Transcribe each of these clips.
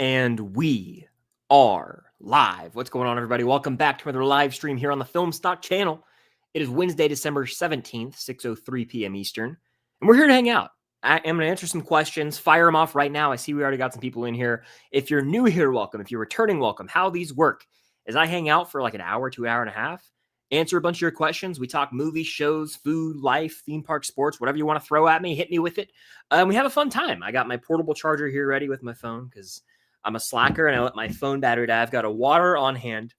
And we are live. What's going on, everybody? Welcome back to another live stream here on the Film Stock channel. It is Wednesday, December 17th, 6:03 p.m. Eastern, and we're here to hang out. I am going to answer some questions, fire them off right now. I see we already got some people in here. If you're new here, welcome. If you're returning, welcome. How these work is I hang out for like an hour to an hour and a half, answer a bunch of your questions. We talk movies, shows, food, life, theme park, sports, whatever you want to throw at me, hit me with it. We have a fun time. I got my portable charger here ready with my phone because I'm a slacker and I let my phone battery die. I've got a water on hand.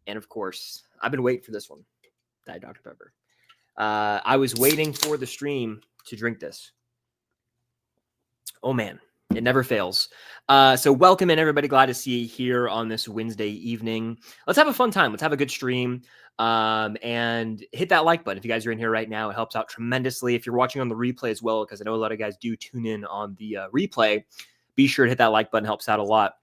And of course, I've been waiting for this one. Diet Dr. Pepper. I was waiting for the stream to drink this. Oh man, it never fails. So welcome in, everybody. Glad to see you here on this Wednesday evening. Let's have a fun time. Let's have a good stream. And hit that like button if you guys are in here right now. It helps out tremendously. If you're watching on the replay as well, because I know a lot of guys do tune in on the replay, be sure to hit that like button. Helps out a lot.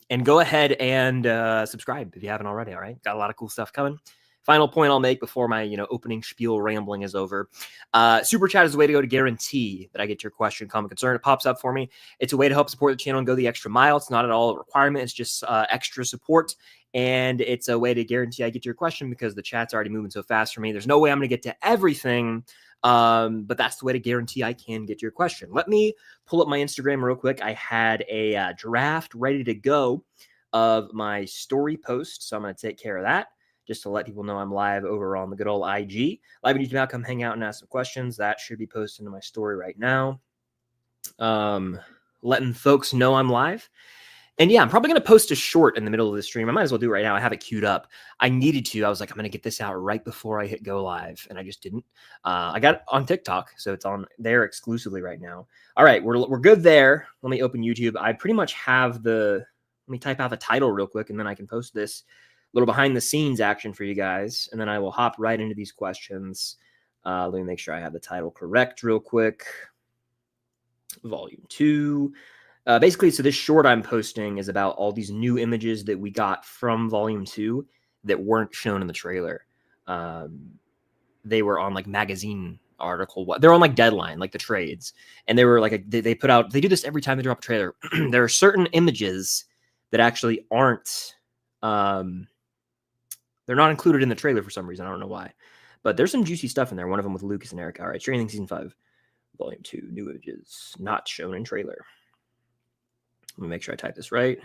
And go ahead and subscribe if you haven't already. All right, got a lot of cool stuff coming. Final point I'll make before my opening spiel rambling is over. Super chat is a way to go to guarantee that I get to your question, comment, concern. It pops up for me. It's a way to help support the channel and go the extra mile. It's not at all a requirement. It's just extra support. And it's a way to guarantee I get to your question because the chat's already moving so fast for me. There's no way I'm going to get to everything. But that's the way to guarantee I can get to your question. Let me pull up my Instagram real quick. I had a draft ready to go of my story post. So I'm going to take care of that just to let people know I'm live over on the good old IG. Live on YouTube now, come hang out and ask some questions. That should be posted into my story right now. Letting folks know I'm live. And yeah, I'm probably going to post a short in the middle of the stream. I might as well do it right now. I have it queued up. I needed to. I was like, I'm going to get this out right before I hit go live. And I just didn't. I got it on TikTok, so it's on there exclusively right now. All right, we're good there. Let me open YouTube. I pretty much have let me type out the title real quick, and then I can post this little behind the scenes action for you guys. And then I will hop right into these questions. Let me make sure I have the title correct real quick. Volume 2. Basically, so this short I'm posting is about all these new images that we got from Volume 2 that weren't shown in the trailer. They were on like magazine article. They're on like Deadline, like the trades. And they were like, they put out, they do this every time they drop a trailer. There are certain images that actually aren't, they're not included in the trailer for some reason. I don't know why. But there's some juicy stuff in there. One of them with Lucas and Erica. All right, Stranger Things Season 5, Volume 2, new images, not shown in trailer. Let me make sure I type this right.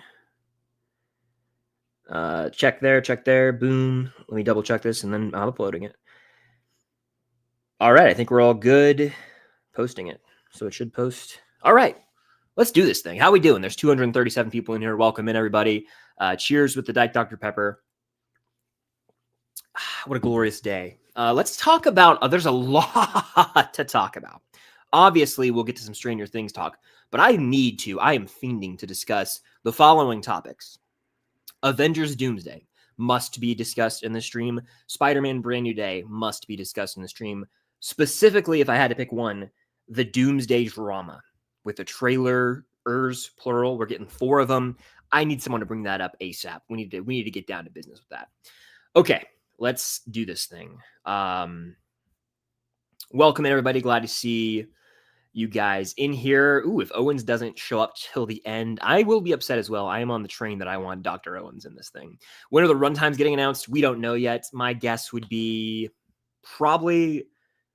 Check there, boom. Let me double check this, and then I'm uploading it. All right, I think we're all good posting it. So it should post. All right, let's do this thing. How we doing? There's 237 people in here. Welcome in, everybody. Cheers with the Diet Dr. Pepper. What a glorious day. Let's talk about, there's a lot to talk about. Obviously, we'll get to some Stranger Things talk, but I am fiending to discuss the following topics. Avengers Doomsday must be discussed in the stream. Spider-Man Brand New Day must be discussed in the stream. Specifically, if I had to pick one, the Doomsday drama with the trailers, plural. We're getting 4 of them. I need someone to bring that up ASAP. We need to get down to business with that. Okay, let's do this thing. Welcome in, everybody. Glad to see you guys in here. Ooh, if Owens doesn't show up till the end, I will be upset as well. I am on the train that I want Dr. Owens in this thing. When are the runtimes getting announced? We don't know yet. My guess would be probably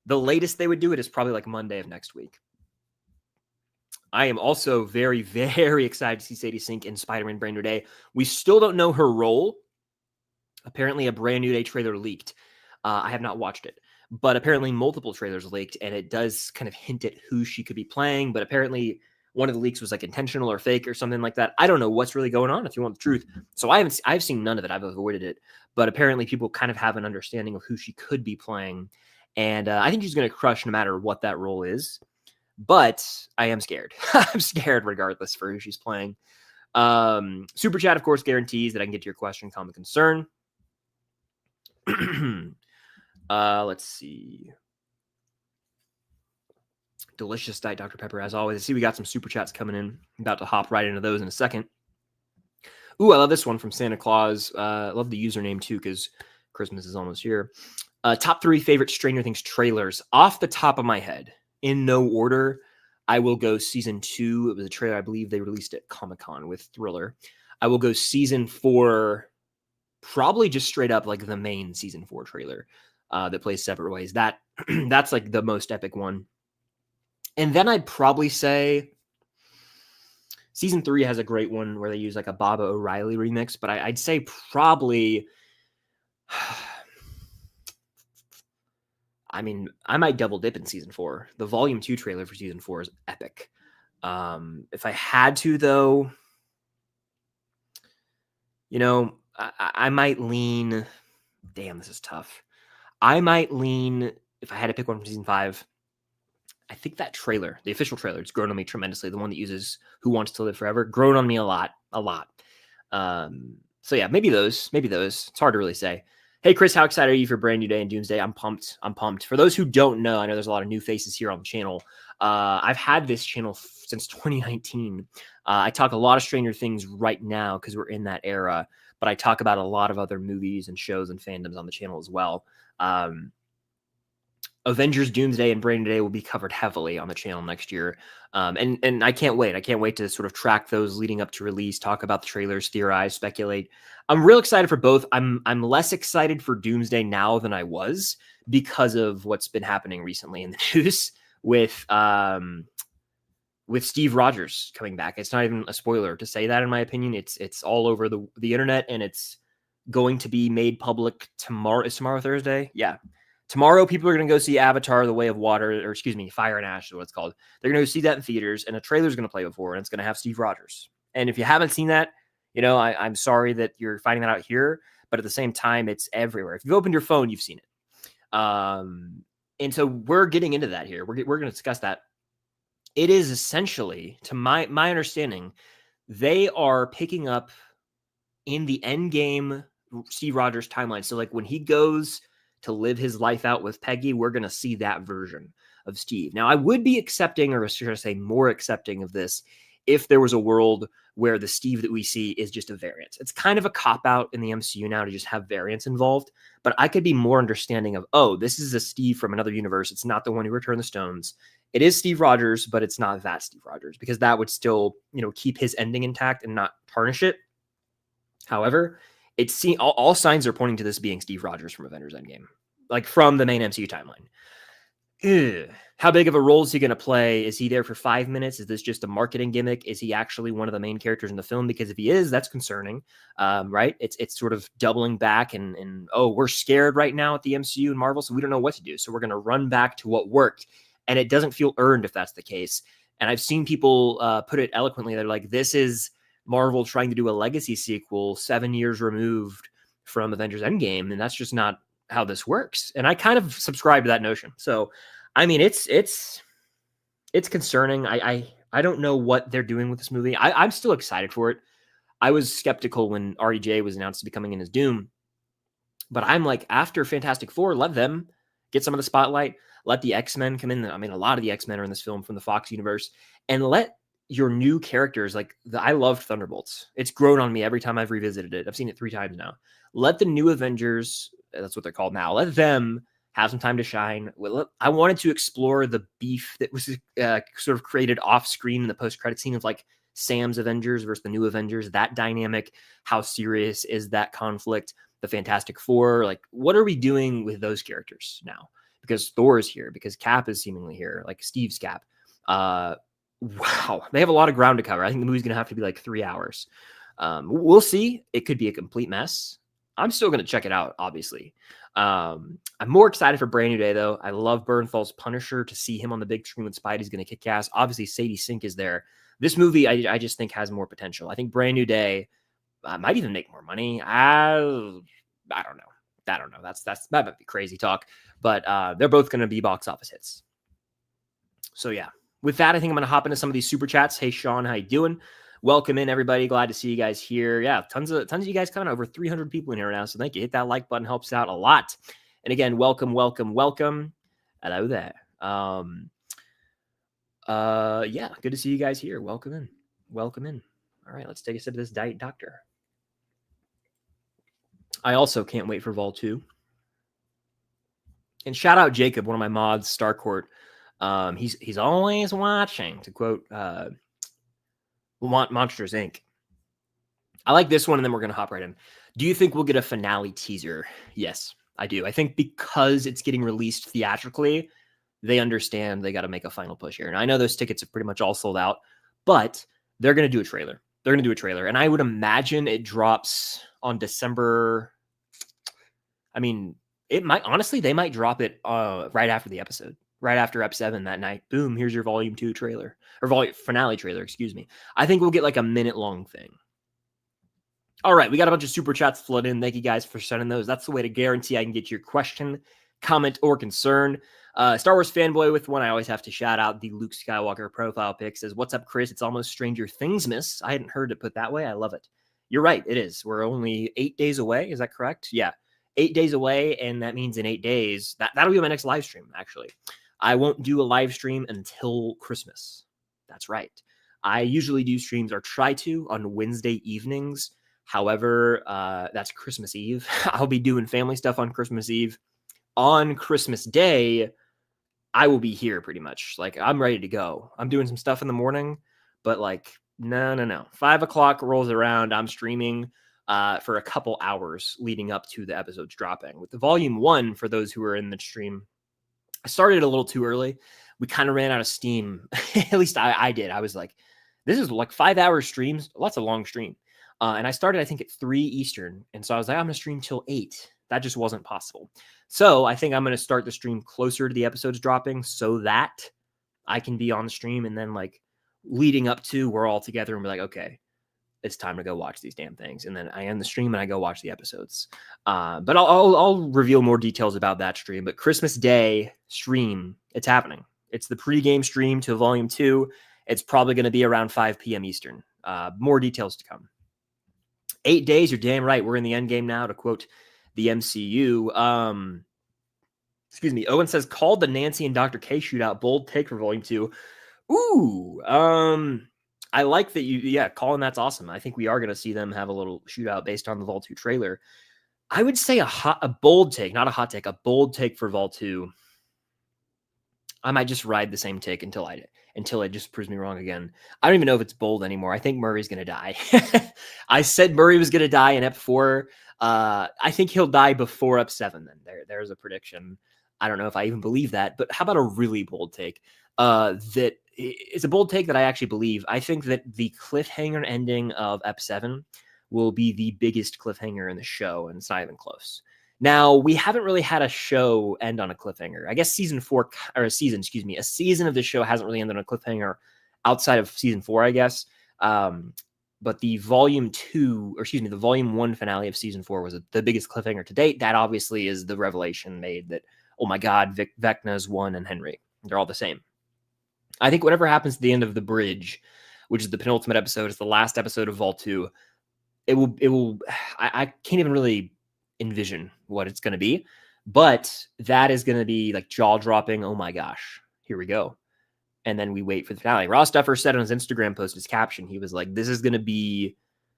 the latest they would do it is probably like Monday of next week. I am also very, very excited to see Sadie Sink in Spider-Man Brand New Day. We still don't know her role. Apparently a Brand New Day trailer leaked. I have not watched it. But apparently multiple trailers leaked, and it does kind of hint at who she could be playing. But apparently one of the leaks was like intentional or fake or something like that. I don't know what's really going on if you want the truth. So I've seen none of it. I've avoided it. But apparently people kind of have an understanding of who she could be playing. And I think she's going to crush no matter what that role is. But I am scared. I'm scared regardless for who she's playing. Super chat, of course, guarantees that I can get to your question, comment, concern. Let's see. Delicious Diet Dr. Pepper, as always. I see we got some super chats coming in. I'm about to hop right into those in a second. Ooh, I love this one from Santa Claus. I love the username, too, because Christmas is almost here. Top 3 favorite Stranger Things trailers. Off the top of my head, in no order, I will go season 2. It was a trailer I believe they released at Comic-Con with Thriller. I will go season 4, probably just straight up like the main season 4 trailer that plays Separate Ways. That's like the most epic one. And then I'd probably say season 3 has a great one where they use like a Baba O'Reilly remix, but I'd say probably, I mean, I might double dip in season 4. The volume 2 trailer for season 4 is epic. If I had to, though, I might lean. Damn, this is tough. I might lean, if I had to pick one from season 5, I think that trailer, the official trailer, it's grown on me tremendously. The one that uses Who Wants to Live Forever, grown on me a lot. So yeah, maybe those. It's hard to really say. Hey, Chris, how excited are you for Brand New Day and Doomsday? I'm pumped. For those who don't know, I know there's a lot of new faces here on the channel. I've had this channel since 2019. I talk a lot of Stranger Things right now because we're in that era, but I talk about a lot of other movies and shows and fandoms on the channel as well. Avengers, Doomsday, and Brand New Day will be covered heavily on the channel next year. And I can't wait. I can't wait to sort of track those leading up to release, talk about the trailers, theorize, speculate. I'm real excited for both. I'm less excited for Doomsday now than I was because of what's been happening recently in the news with Steve Rogers coming back. It's not even a spoiler to say that, in my opinion. It's all over the internet, and it's going to be made public tomorrow. Is tomorrow Thursday? Yeah. Tomorrow, people are going to go see Avatar, The Way of Water, or excuse me, Fire and Ash is what it's called. They're going to go see that in theaters, and a trailer is going to play before, and it's going to have Steve Rogers. And if you haven't seen that, I'm sorry that you're finding that out here, but at the same time, it's everywhere. If you've opened your phone, you've seen it. And so we're getting into that here. We're going to discuss that. It is essentially, to my understanding, they are picking up in the end game Steve Rogers timeline. So like when he goes to live his life out with Peggy, we're going to see that version of Steve. Now, I would be accepting, or should I say more accepting of this, if there was a world where the Steve that we see is just a variant. It's kind of a cop-out in the MCU now to just have variants involved, but I could be more understanding of, oh, this is a Steve from another universe. It's not the one who returned the stones. It is Steve Rogers, but it's not that Steve Rogers, because that would still, keep his ending intact and not tarnish it. However, all signs are pointing to this being Steve Rogers from Avengers Endgame, like from the main MCU timeline. How big of a role is he going to play? Is he there for 5 minutes? Is this just a marketing gimmick? Is he actually one of the main characters in the film? Because if he is, that's concerning, right? It's sort of doubling back and we're scared right now at the MCU and Marvel, so we don't know what to do. So we're going to run back to what worked, and it doesn't feel earned if that's the case. And I've seen people put it eloquently. They're like, this is Marvel trying to do a legacy sequel 7 years removed from Avengers Endgame, and that's just not how this works. And I kind of subscribe to that notion. So, I mean, it's concerning. I don't know what they're doing with this movie. I'm still excited for it. I was skeptical when RDJ was announced to be coming in as Doom, but I'm like, after Fantastic Four, let them get some of the spotlight. Let the X-Men come in. I mean, a lot of the X-Men are in this film from the Fox universe, and let your new characters, I loved Thunderbolts. It's grown on me every time I've revisited it. I've seen it 3 times now. Let the new Avengers, that's what they're called now, let them have some time to shine. I wanted to explore the beef that was sort of created off screen in the post-credit scene of like Sam's Avengers versus the new Avengers, that dynamic. How serious is that conflict? The Fantastic Four, like what are we doing with those characters now? Because Thor is here, because Cap is seemingly here, like Steve's Cap. Wow, they have a lot of ground to cover. I think the movie's going to have to be like 3 hours. We'll see. It could be a complete mess. I'm still going to check it out, obviously. I'm more excited for Brand New Day, though. I love Bernthal's Punisher. To see him on the big screen with Spidey's going to kick ass. Obviously, Sadie Sink is there. This movie, I just think, has more potential. I think Brand New Day might even make more money. I don't know. That might be crazy talk, but they're both going to be box office hits. So, yeah. With that, I think I'm going to hop into some of these super chats. Hey, Sean, how you doing? Welcome in, everybody. Glad to see you guys here. Yeah, tons of you guys coming. Over 300 people in here now, so thank you. Hit that like button, helps out a lot. And again, welcome. Hello there. Yeah, good to see you guys here. Welcome in. All right, let's take a sip of this Diet Doctor. I also can't wait for Vol 2. And shout out Jacob, one of my mods, Starcourt. He's always watching, to quote Monsters Inc. I like this one, and then we're gonna hop right in. Do you think we'll get a finale teaser? Yes, I do. I think because it's getting released theatrically, they understand they got to make a final push here. And I know those tickets have pretty much all sold out, but they're going to do a trailer. They're going to do a trailer. And I would imagine it drops on December. I mean, it might, honestly, they might drop it right after the episode, right after Ep 7 that night. Boom, here's your Volume 2 trailer, or finale trailer, excuse me. I think we'll get like a minute-long thing. All right, we got a bunch of super chats flood in. Thank you guys for sending those. That's the way to guarantee I can get your question, comment, or concern. Star Wars fanboy with one I always have to shout out. The Luke Skywalker profile pic says, "What's up, Chris? It's almost Stranger Things, miss." I hadn't heard it put that way. I love it. You're right. It is. We're only 8 days away. Is that correct? Yeah, 8 days away, and that means in 8 days that'll be my next live stream. Actually, I won't do a live stream until Christmas. That's right. I usually do streams or try to on Wednesday evenings. However, that's Christmas Eve. I'll be doing family stuff on Christmas Eve. On Christmas Day, I will be here pretty much. Like, I'm ready to go. I'm doing some stuff in the morning, but like, no. 5 o'clock rolls around. I'm streaming for a couple hours leading up to the episodes dropping. With the Volume 1, for those who are in the stream, I started a little too early. We kind of ran out of steam. At least I did. I was like, this is like 5-hour streams. That's a long stream. And I started, I think, at 3 Eastern. And so I was like, I'm going to stream till 8. That just wasn't possible. So I think I'm going to start the stream closer to the episodes dropping so that I can be on the stream. And then, like, leading up to, we're all together and be like, okay, it's time to go watch these damn things. And then I end the stream and I go watch the episodes. But I'll reveal more details about that stream. But Christmas Day stream, it's happening. It's the pregame stream to Volume 2. It's probably going to be around 5 p.m. Eastern. More details to come. 8 days, you're damn right. We're in the end game now, to quote the MCU. Excuse me. Owen says, called the Nancy and Dr. K shootout. Bold take for Volume 2. Ooh. I like that Colin, that's awesome. I think we are going to see them have a little shootout based on the Vol 2 trailer. I would say a bold take, not a hot take, a bold take for Vol 2. I might just ride the same take until it just proves me wrong again. I don't even know if it's bold anymore. I think Murray's going to die. I said Murray was going to die in Ep 4. I think he'll die before Ep 7 then. There's a prediction. I don't know if I even believe that, but how about a really bold take? That it's a bold take that I actually believe. I think that the cliffhanger ending of Ep 7 will be the biggest cliffhanger in the show, and it's not even close. Now, we haven't really had a show end on a cliffhanger. I guess a season of the show hasn't really ended on a cliffhanger outside of season 4, I guess. But the Volume 1 finale of season 4 was the biggest cliffhanger to date. That obviously is the revelation made that, oh my God, Vecna's one and Henry. They're all the same. I think whatever happens at the end of The Bridge, which is the penultimate episode, is the last episode of Vol 2, I can't even really envision what it's going to be, but that is going to be like jaw-dropping. Oh my gosh, here we go. And then we wait for the finale. Ross Duffer said on his Instagram post, his caption, he was like, this is going to be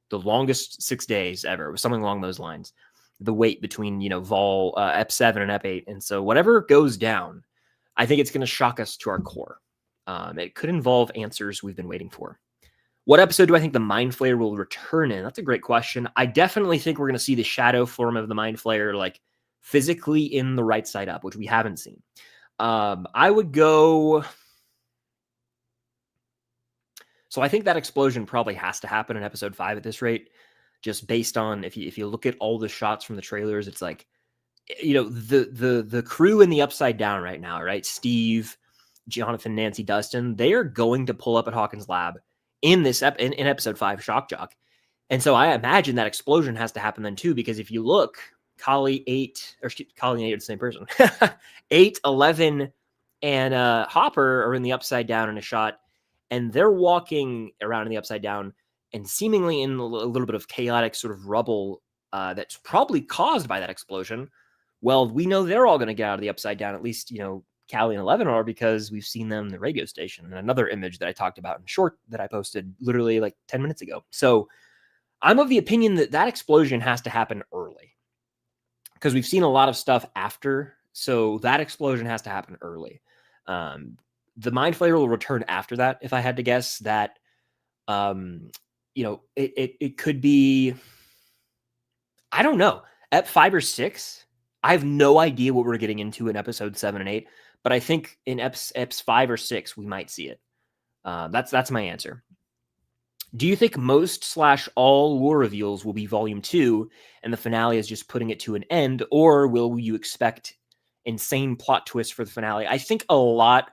the longest 6 days ever. It was something along those lines. The wait between, Ep 7 and Ep 8. And so whatever goes down, I think it's going to shock us to our core. It could involve answers we've been waiting for. What episode do I think the Mind Flayer will return in? That's a great question. I definitely think we're going to see the shadow form of the Mind Flayer, like, physically in the right side up, which we haven't seen. I would go... So I think that explosion probably has to happen in episode 5 at this rate, just based on, if you look at all the shots from the trailers, it's like, the crew in the Upside Down right now, right? Steve, Jonathan, Nancy, Dustin, they are going to pull up at Hawkins' lab in this in episode 5, Shock Jock. And so I imagine that explosion has to happen then too, because if you look, Collie 8 are the same person. 8, 11, and Hopper are in the Upside Down in a shot, and they're walking around in the Upside Down and seemingly in a little bit of chaotic sort of rubble that's probably caused by that explosion. Well, we know they're all going to get out of the Upside Down, at least, Callie and 11 are, because we've seen them in the radio station. And another image that I talked about in short that I posted literally like 10 minutes ago. So I'm of the opinion that explosion has to happen early, because we've seen a lot of stuff after. So that explosion has to happen early. The Mind Flayer will return after that. If I had to guess, that it could be, I don't know, Ep 5 or 6. I have no idea what we're getting into in episode 7 and 8, but I think in Eps 5 or 6 we might see it. That's my answer. Do you think most / all lore reveals will be volume 2 and the finale is just putting it to an end, or will you expect insane plot twists for the finale? I think a lot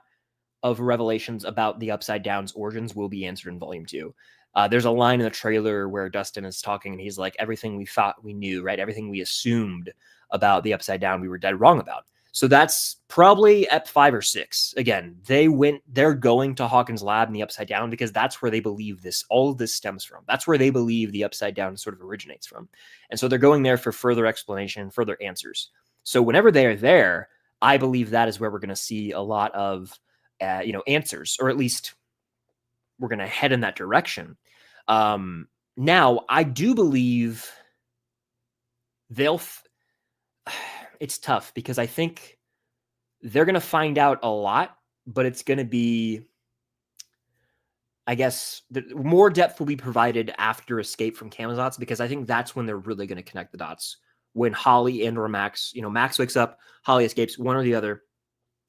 of revelations about the Upside Down's origins will be answered in volume 2. There's a line in the trailer where Dustin is talking and he's like, everything we thought we knew, right? Everything we assumed about the Upside Down, we were dead wrong about. So that's probably Ep 5 or 6. Again, they're going to Hawkins' lab in the Upside Down because that's where they believe all of this stems from. That's where they believe the Upside Down sort of originates from. And so they're going there for further explanation, further answers. So whenever they're there, I believe that is where we're going to see a lot of, answers, or at least we're going to head in that direction. Now, I do believe it's tough because I think they're going to find out a lot, but it's going to be, I guess, more depth will be provided after Escape from Camelot's, because I think that's when they're really going to connect the dots. When Holly and or Max, Max wakes up, Holly escapes, one or the other,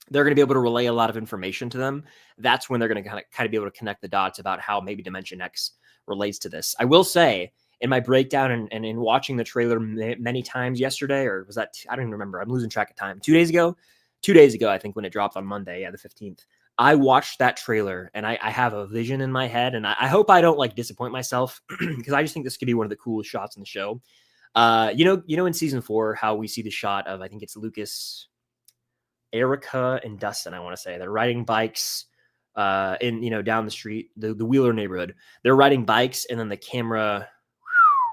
they're going to be able to relay a lot of information to them. That's when they're going to kind of be able to connect the dots about how maybe Dimension X relates to this. I will say, in my breakdown and in watching the trailer many times yesterday, or was that, I don't even remember, I'm losing track of time. 2 days ago, I think, when it dropped on Monday, the 15th, I watched that trailer and I have a vision in my head, and I hope I don't disappoint myself because I just think this could be one of the coolest shots in the show. In season 4, how we see the shot of, I think it's Lucas, Erica, and Dustin, I want to say, they're riding bikes down the street, the Wheeler neighborhood. They're riding bikes, and then the camera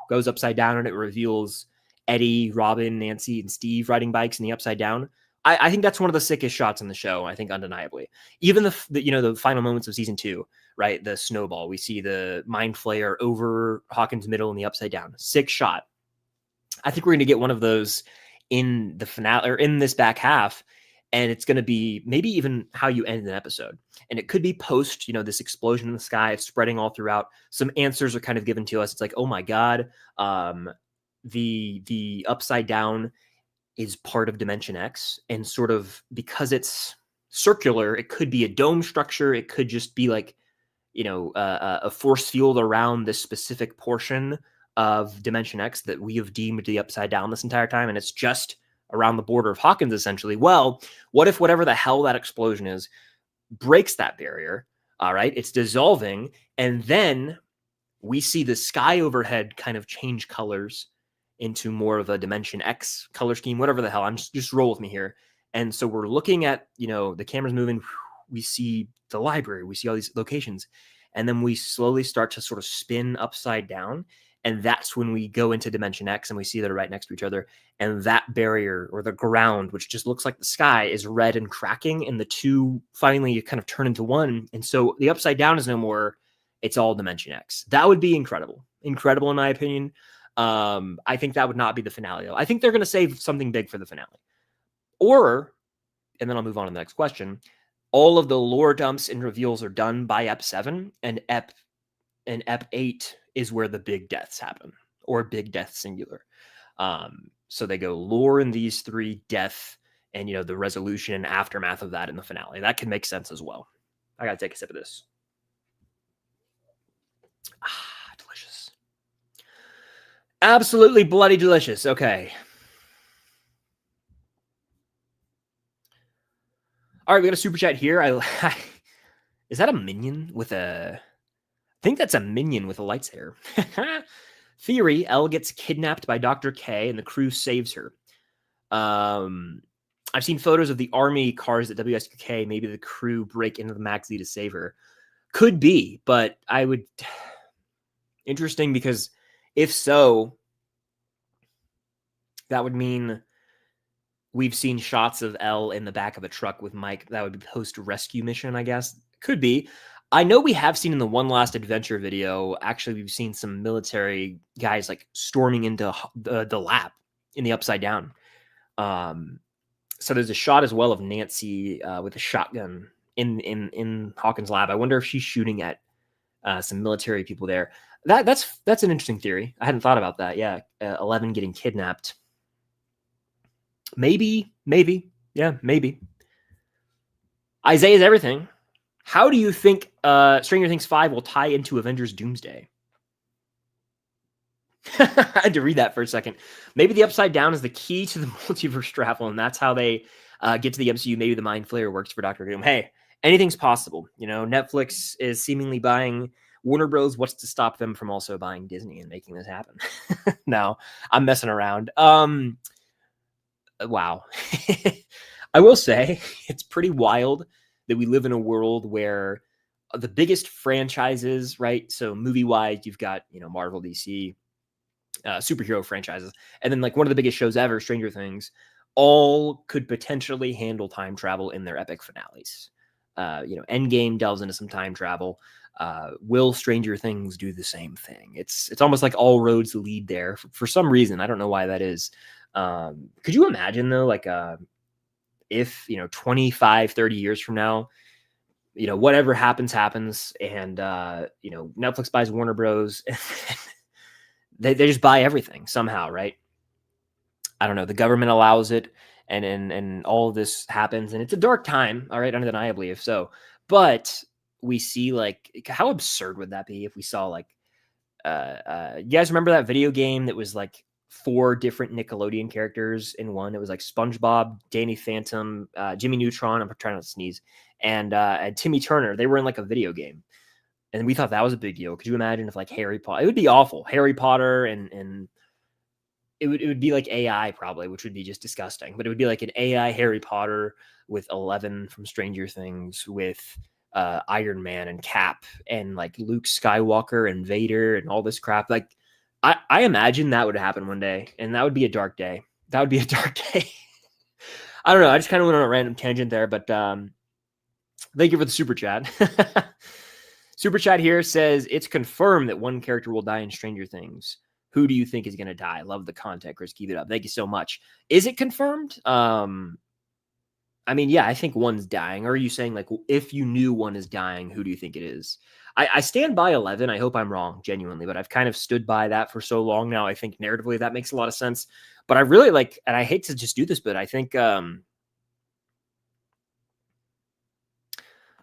goes upside down and it reveals Eddie, Robin, Nancy, and Steve riding bikes in the Upside Down. I think that's one of the sickest shots in the show, I think, undeniably. Even the final moments of season 2, right? The snowball, we see the Mind Flayer over Hawkins' middle in the Upside Down. Sick shot. I think we're going to get one of those in the finale, or in this back half, and it's going to be maybe even how you end an episode. And it could be post, this explosion in the sky, spreading all throughout. Some answers are kind of given to us. It's like, oh my God, the Upside Down is part of Dimension X, and sort of, because it's circular, it could be a dome structure. It could just be a force field around this specific portion of Dimension X that we have deemed the Upside Down this entire time, and it's just around the border of Hawkins, essentially. Well, what if whatever the hell that explosion is breaks that barrier? All right, it's dissolving, and then we see the sky overhead kind of change colors into more of a Dimension X color scheme, whatever the hell. I'm just roll with me here. And so we're looking at, the camera's moving. We see the library. We see all these locations. And then we slowly start to sort of spin upside down. And that's when we go into Dimension X and we see they're right next to each other. And that barrier, or the ground, which just looks like the sky, is red and cracking. And the two finally kind of turn into one. And so the Upside Down is no more. It's all Dimension X. That would be incredible. Incredible, in my opinion. I think that would not be the finale, though. I think they're going to save something big for the finale. Or, and then I'll move on to the next question, all of the lore dumps and reveals are done by Ep 7, and Ep 8 is where the big deaths happen, or big death singular. So they go lore in these 3, death, and the resolution and aftermath of that in the finale. That can make sense as well. I gotta take a sip of this. Delicious. Absolutely bloody delicious. Okay. All right, we got a super chat here. Is that a minion with a... I think that's a minion with a lightsaber. Theory, Elle gets kidnapped by Dr. K and the crew saves her. I've seen photos of the army cars at WSK. Maybe the crew break into the Maxi to save her. Could be, but I would... Interesting, because if so, that would mean we've seen shots of Elle in the back of a truck with Mike. That would be post-rescue mission, I guess. Could be. I know we have seen in the One Last Adventure video, actually, we've seen some military guys storming into the lab in the Upside Down. So there's a shot as well of Nancy with a shotgun in Hawkins' lab. I wonder if she's shooting at some military people there. That's an interesting theory. I hadn't thought about that. Yeah, 11 getting kidnapped. Maybe. Yeah, maybe. Isaiah's everything. How do you think Stranger Things 5 will tie into Avengers Doomsday? I had to read that for a second. Maybe the Upside Down is the key to the multiverse travel, and that's how they get to the MCU. Maybe the Mind Flayer works for Doctor Doom. Hey, anything's possible. You know, Netflix is seemingly buying Warner Bros. What's to stop them from also buying Disney and making this happen? No, I'm messing around. Wow. I will say it's pretty wild that we live in a world where the biggest franchises, right? So movie-wise, you've got, Marvel, DC, superhero franchises, and then like one of the biggest shows ever, Stranger Things, all could potentially handle time travel in their epic finales. Endgame delves into some time travel. Will Stranger Things do the same thing? It's almost like all roads lead there for some reason. I don't know why that is. Could you imagine though, like if 25, 30 years from now, whatever happens, and Netflix buys Warner Bros. They just buy everything somehow, right? I don't know. The government allows it, and all of this happens, and it's a dark time, all right, undeniably, if so. But we see, like, how absurd would that be if we saw, like, you guys remember that video game that was like 4 different Nickelodeon characters in one? It was like SpongeBob, Danny Phantom, Jimmy Neutron, I'm trying not to sneeze, and Timmy Turner. They were in like a video game. And we thought that was a big deal. Could you imagine if like Harry Potter? It would be awful. Harry Potter and it would be like AI probably, which would be just disgusting. But it would be like an AI Harry Potter with 11 from Stranger Things, with Iron Man and Cap and like Luke Skywalker and Vader and all this crap. Like I imagine that would happen one day, and that would be a dark day. That would be a dark day. I don't know. I just kind of went on a random tangent there, but thank you for the super chat. Super chat here says, it's confirmed that one character will die in Stranger Things. Who do you think is going to die? Love the content, Chris. Keep it up. Thank you so much. Is it confirmed? I mean, yeah, I think one's dying. Or are you saying, like, if you knew one is dying, who do you think it is? I stand by 11. I hope I'm wrong, genuinely. But I've kind of stood by that for so long now. I think narratively that makes a lot of sense. But I really like, and I hate to just do this, but I think...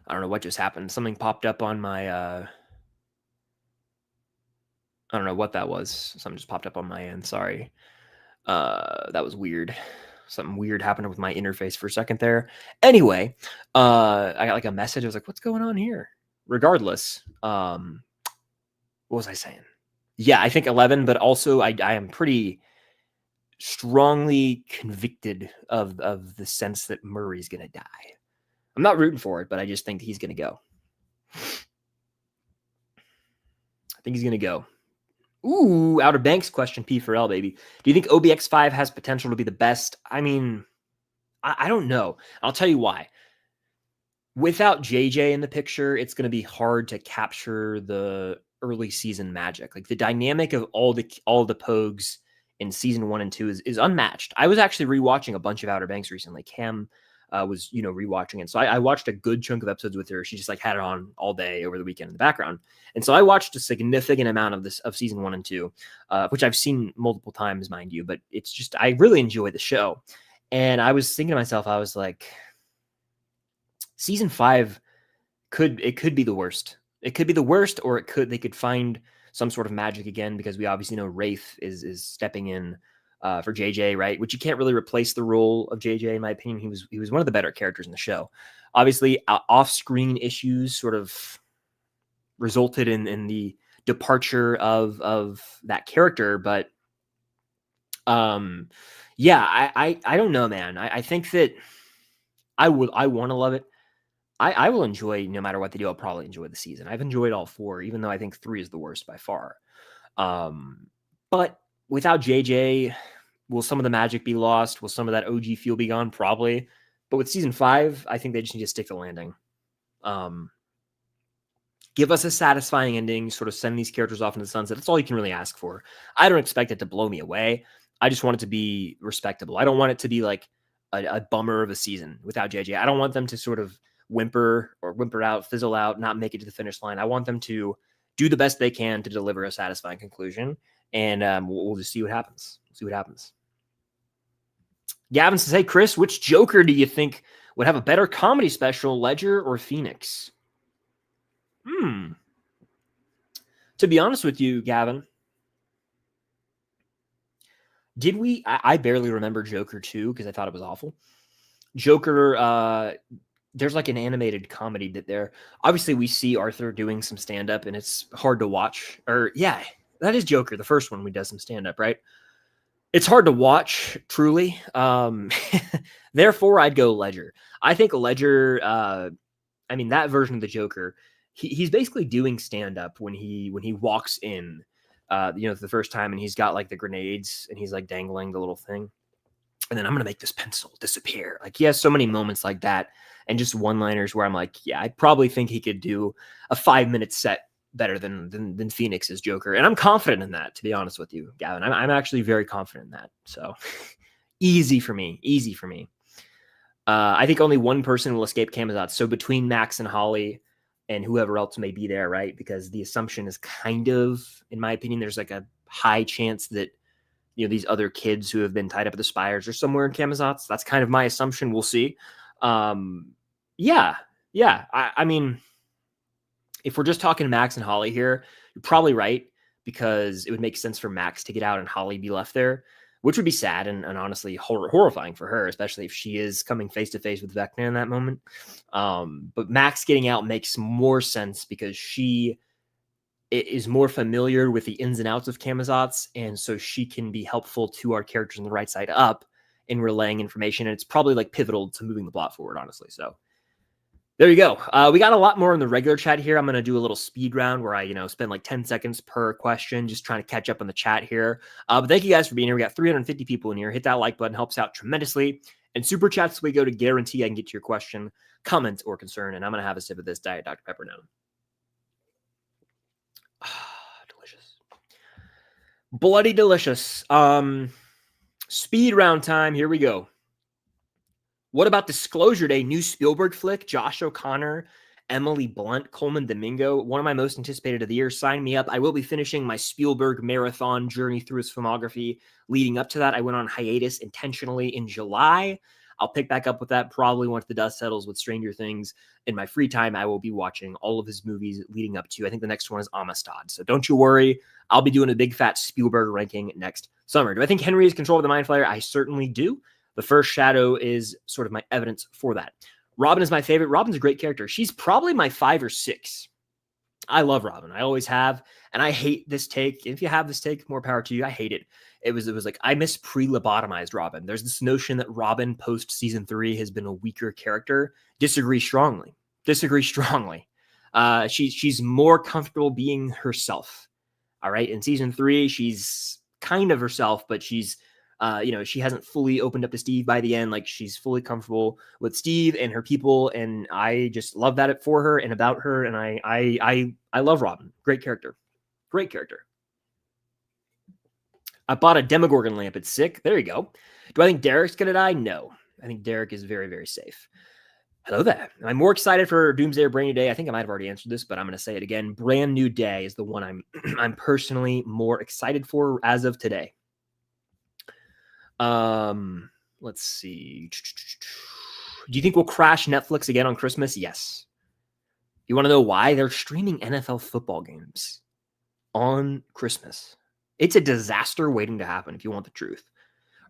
I don't know what just happened. Something popped up on my, I don't know what that was. Something just popped up on my end. Sorry. That was weird. Something weird happened with my interface for a second there. Anyway, I got like a message. I was like, what's going on here? Regardless, what was I saying? Yeah, I think 11, but also I am pretty strongly convicted of the sense that Murray's going to die. I'm not rooting for it, but I just think he's going to go. I think he's going to go. Ooh, Outer Banks question, P for L, baby. Do you think OBX5 has potential to be the best? I mean, I don't know. I'll tell you why. Without JJ in the picture, it's going to be hard to capture the early season magic. Like the dynamic of all the Pogues in season 1 and 2 is unmatched. I was actually rewatching a bunch of Outer Banks recently. Cam was rewatching it, so I watched a good chunk of episodes with her. She just like had it on all day over the weekend in the background, and so I watched a significant amount of season 1 and 2, which I've seen multiple times, mind you. But it's just, I really enjoy the show, and I was thinking to myself, I was like, season 5 could be the worst. It could be the worst, or they could find some sort of magic again, because we obviously know Rafe is stepping in for JJ, right? Which you can't really replace the role of JJ, in my opinion. He was one of the better characters in the show. Obviously, off-screen issues sort of resulted in the departure of that character. But yeah, I don't know, man. I think that I want to love it. I will enjoy, no matter what they do. I'll probably enjoy the season. I've enjoyed all 4, even though I think 3 is the worst by far. But without JJ, will some of the magic be lost? Will some of that OG feel be gone? Probably. But with season 5, I think they just need to stick the landing. Give us a satisfying ending, sort of send these characters off into the sunset. That's all you can really ask for. I don't expect it to blow me away. I just want it to be respectable. I don't want it to be like a bummer of a season without JJ. I don't want them to sort of whimper out, fizzle out, not make it to the finish line. I want them to do the best they can to deliver a satisfying conclusion, and we'll just see what happens. See what happens. Gavin says, "Hey Chris, which Joker do you think would have a better comedy special, Ledger or Phoenix?" To be honest with you, Gavin, did we? I barely remember Joker 2 because I thought it was awful. Joker, there's like an animated comedy that there. Obviously, we see Arthur doing some stand up, and it's hard to watch. Or yeah, that is Joker, the first one we does some stand up, right? It's hard to watch, truly. Therefore, I'd go Ledger. I think Ledger. I mean, that version of the Joker, he's basically doing stand up when he walks in. The first time, and he's got like the grenades, and he's like dangling the little thing. And then I'm going to make this pencil disappear. Like, he has so many moments like that, and just one-liners where I'm like, yeah, I probably think he could do a 5-minute set better than Phoenix's Joker. And I'm confident in that, to be honest with you, Gavin. I'm actually very confident in that. So easy for me. I think only one person will escape Camelot. So between Max and Holly and whoever else may be there, right? Because the assumption is kind of, in my opinion, there's like a high chance that these other kids who have been tied up at the spires are somewhere in Camazotz. That's kind of my assumption. We'll see. Yeah. I mean, if we're just talking Max and Holly here, you're probably right, because it would make sense for Max to get out and Holly be left there, which would be sad and honestly horrifying for her, especially if she is coming face to face with Vecna in that moment. But Max getting out makes more sense because she is more familiar with the ins and outs of Camazotz, and so she can be helpful to our characters on the right side up in relaying information, and it's probably like pivotal to moving the plot forward, honestly. So there you go. We got a lot more in the regular chat here. I'm going to do a little speed round where I, spend like 10 seconds per question, just trying to catch up on the chat here. But thank you guys for being here. We got 350 people in here. Hit that like button, helps out tremendously. And super chats, we go to guarantee I can get to your question, comment, or concern. And I'm going to have a sip of this Diet Dr. Pepper now. Delicious. Bloody delicious. Speed round time. Here we go. What about Disclosure Day? New Spielberg flick, Josh O'Connor, Emily Blunt, Coleman Domingo. One of my most anticipated of the year. Sign me up. I will be finishing my Spielberg marathon journey through his filmography. Leading up to that, I went on hiatus intentionally in July. I'll pick back up with that probably once the dust settles with Stranger Things. In my free time, I will be watching all of his movies leading up to, I think the next one is Amistad. So don't you worry. I'll be doing a big fat Spielberg ranking next summer. Do I think Henry is control of the Mind Flayer? I certainly do. The first shadow is sort of my evidence for that. Robin is my favorite. Robin's a great character. She's probably my 5 or 6. I love Robin. I always have. And I hate this take. If you have this take, more power to you. I hate it. It was like, I miss pre-lobotomized Robin. There's this notion that Robin post season 3 has been a weaker character. Disagree strongly. She's more comfortable being herself. All right. In season 3, she's kind of herself, but she's, she hasn't fully opened up to Steve by the end. Like, she's fully comfortable with Steve and her people. And I just love that for her and about her. And I love Robin. Great character. I bought a Demogorgon lamp. It's sick. There you go. Do I think Derek's going to die? No. I think Derek is very, very safe. Hello there. Am I more excited for Doomsday or Brand New Day? I think I might have already answered this, but I'm going to say it again. Brand New Day is the one I'm personally more excited for as of today. Let's see. Do you think we'll crash Netflix again on Christmas? Yes. You want to know why? They're streaming NFL football games on Christmas. It's a disaster waiting to happen if you want the truth.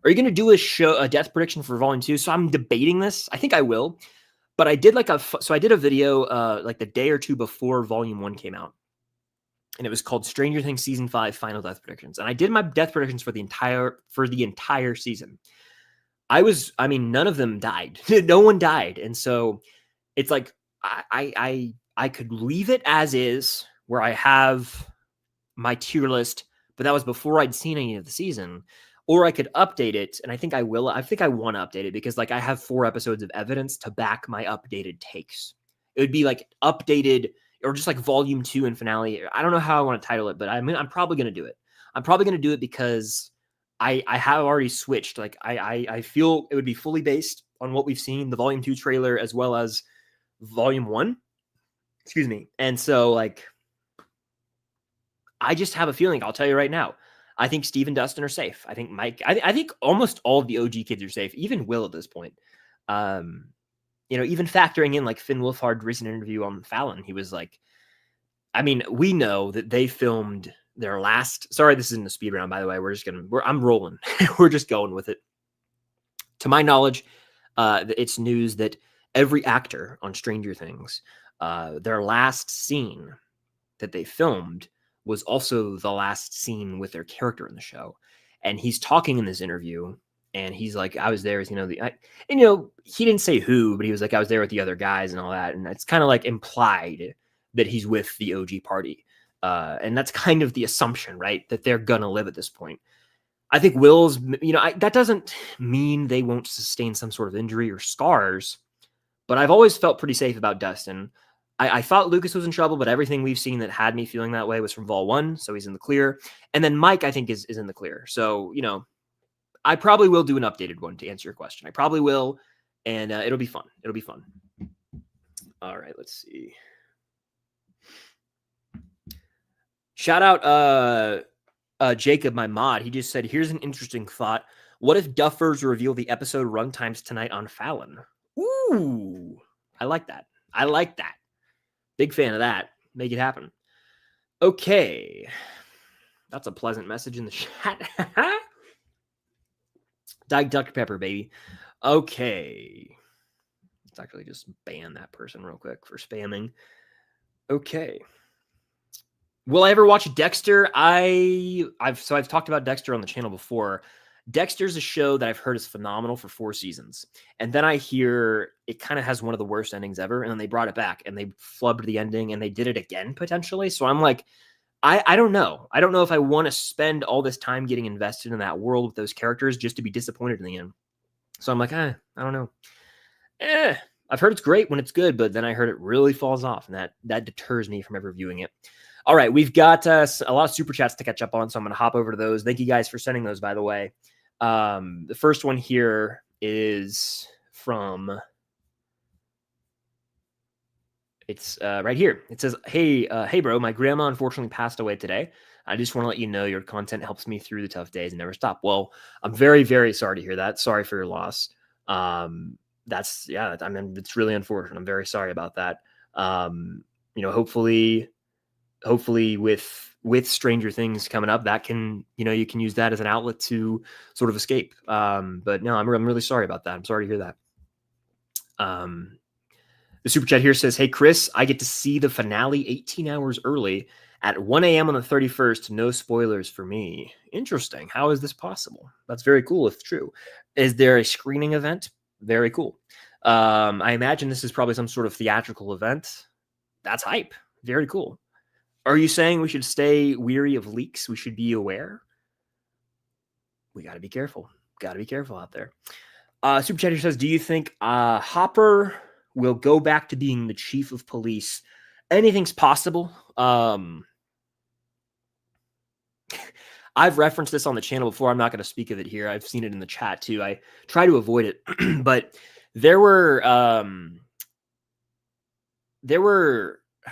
Are you going to do a death prediction for Volume 2? So I'm debating this. I think I will. But I did I did a video like the day or two before Volume 1 came out. And it was called Stranger Things Season 5 Final Death Predictions. And I did my death predictions for the entire season. None of them died. No one died. And so it's like I could leave it as is, where I have my tier list, but that was before I'd seen any of the season. Or I could update it, and I think I will. I think I want to update it because I have 4 episodes of evidence to back my updated takes. It would be like updated, or just like Volume 2 and finale. I don't know how I want to title it, but I'm probably going to do it. I'm probably going to do it because I have already switched. Like I feel it would be fully based on what we've seen, the Volume 2 trailer, as well as Volume 1. Excuse me. And so, like, I just have a feeling, I'll tell you right now, I think Steve and Dustin are safe. I think Mike, I think almost all of the OG kids are safe, even Will at this point. Even factoring in like Finn Wolfhard's recent interview on Fallon, he was like, I mean, we know that they filmed their last, sorry, this isn't a speed round, by the way. I'm rolling. We're just going with it. To my knowledge, it's news that every actor on Stranger Things, their last scene that they filmed was also the last scene with their character in the show. And he's talking in this interview, and he's like, I was there with, he didn't say who, but he was like, I was there with the other guys and all that. And it's kind of like implied that he's with the OG party. And that's kind of the assumption, right? That they're going to live at this point. I think Will's, that doesn't mean they won't sustain some sort of injury or scars, but I've always felt pretty safe about Dustin. I thought Lucas was in trouble, but everything we've seen that had me feeling that way was from Vol 1, so he's in the clear. And then Mike, I think, is in the clear. So, I probably will do an updated one to answer your question. I probably will, and it'll be fun. It'll be fun. All right, let's see. Shout out Jacob, my mod. He just said, here's an interesting thought. What if Duffers reveal the episode runtimes tonight on Fallon? Ooh, I like that. Big fan of that. Make it happen. Okay. That's a pleasant message in the chat. Dr. Pepper, baby. Okay. Let's actually just ban that person real quick for spamming. Okay. Will I ever watch Dexter? I've talked about Dexter on the channel before. Dexter's a show that I've heard is phenomenal for 4 seasons. And then I hear it kind of has one of the worst endings ever. And then they brought it back and they flubbed the ending and they did it again potentially. So I'm like, I don't know. I don't know if I want to spend all this time getting invested in that world with those characters just to be disappointed in the end. So I'm like, I don't know. I've heard it's great when it's good, but then I heard it really falls off, and that deters me from ever viewing it. All right, we've got a lot of super chats to catch up on, so I'm going to hop over to those. Thank you guys for sending those, by the way. The first one here is from, it's right here. It says, hey, bro, my grandma unfortunately passed away today. I just want to let you know your content helps me through the tough days and never stop. Well, I'm very, very sorry to hear that. Sorry for your loss. It's really unfortunate. I'm very sorry about that. Hopefully with Stranger Things coming up, that can, you can use that as an outlet to sort of escape. But no, I'm really sorry about that. I'm sorry to hear that. The super chat here says, hey, Chris, I get to see the finale 18 hours early at 1 a.m. on the 31st. No spoilers for me. Interesting. How is this possible? That's very cool if true. Is there a screening event? Very cool. I imagine this is probably some sort of theatrical event. That's hype. Very cool. Are you saying we should stay weary of leaks? We should be aware? We got to be careful. Got to be careful out there. Super Chat here says, do you think Hopper will go back to being the chief of police? Anything's possible. I've referenced this on the channel before. I'm not going to speak of it here. I've seen it in the chat too. I try to avoid it, but there were, how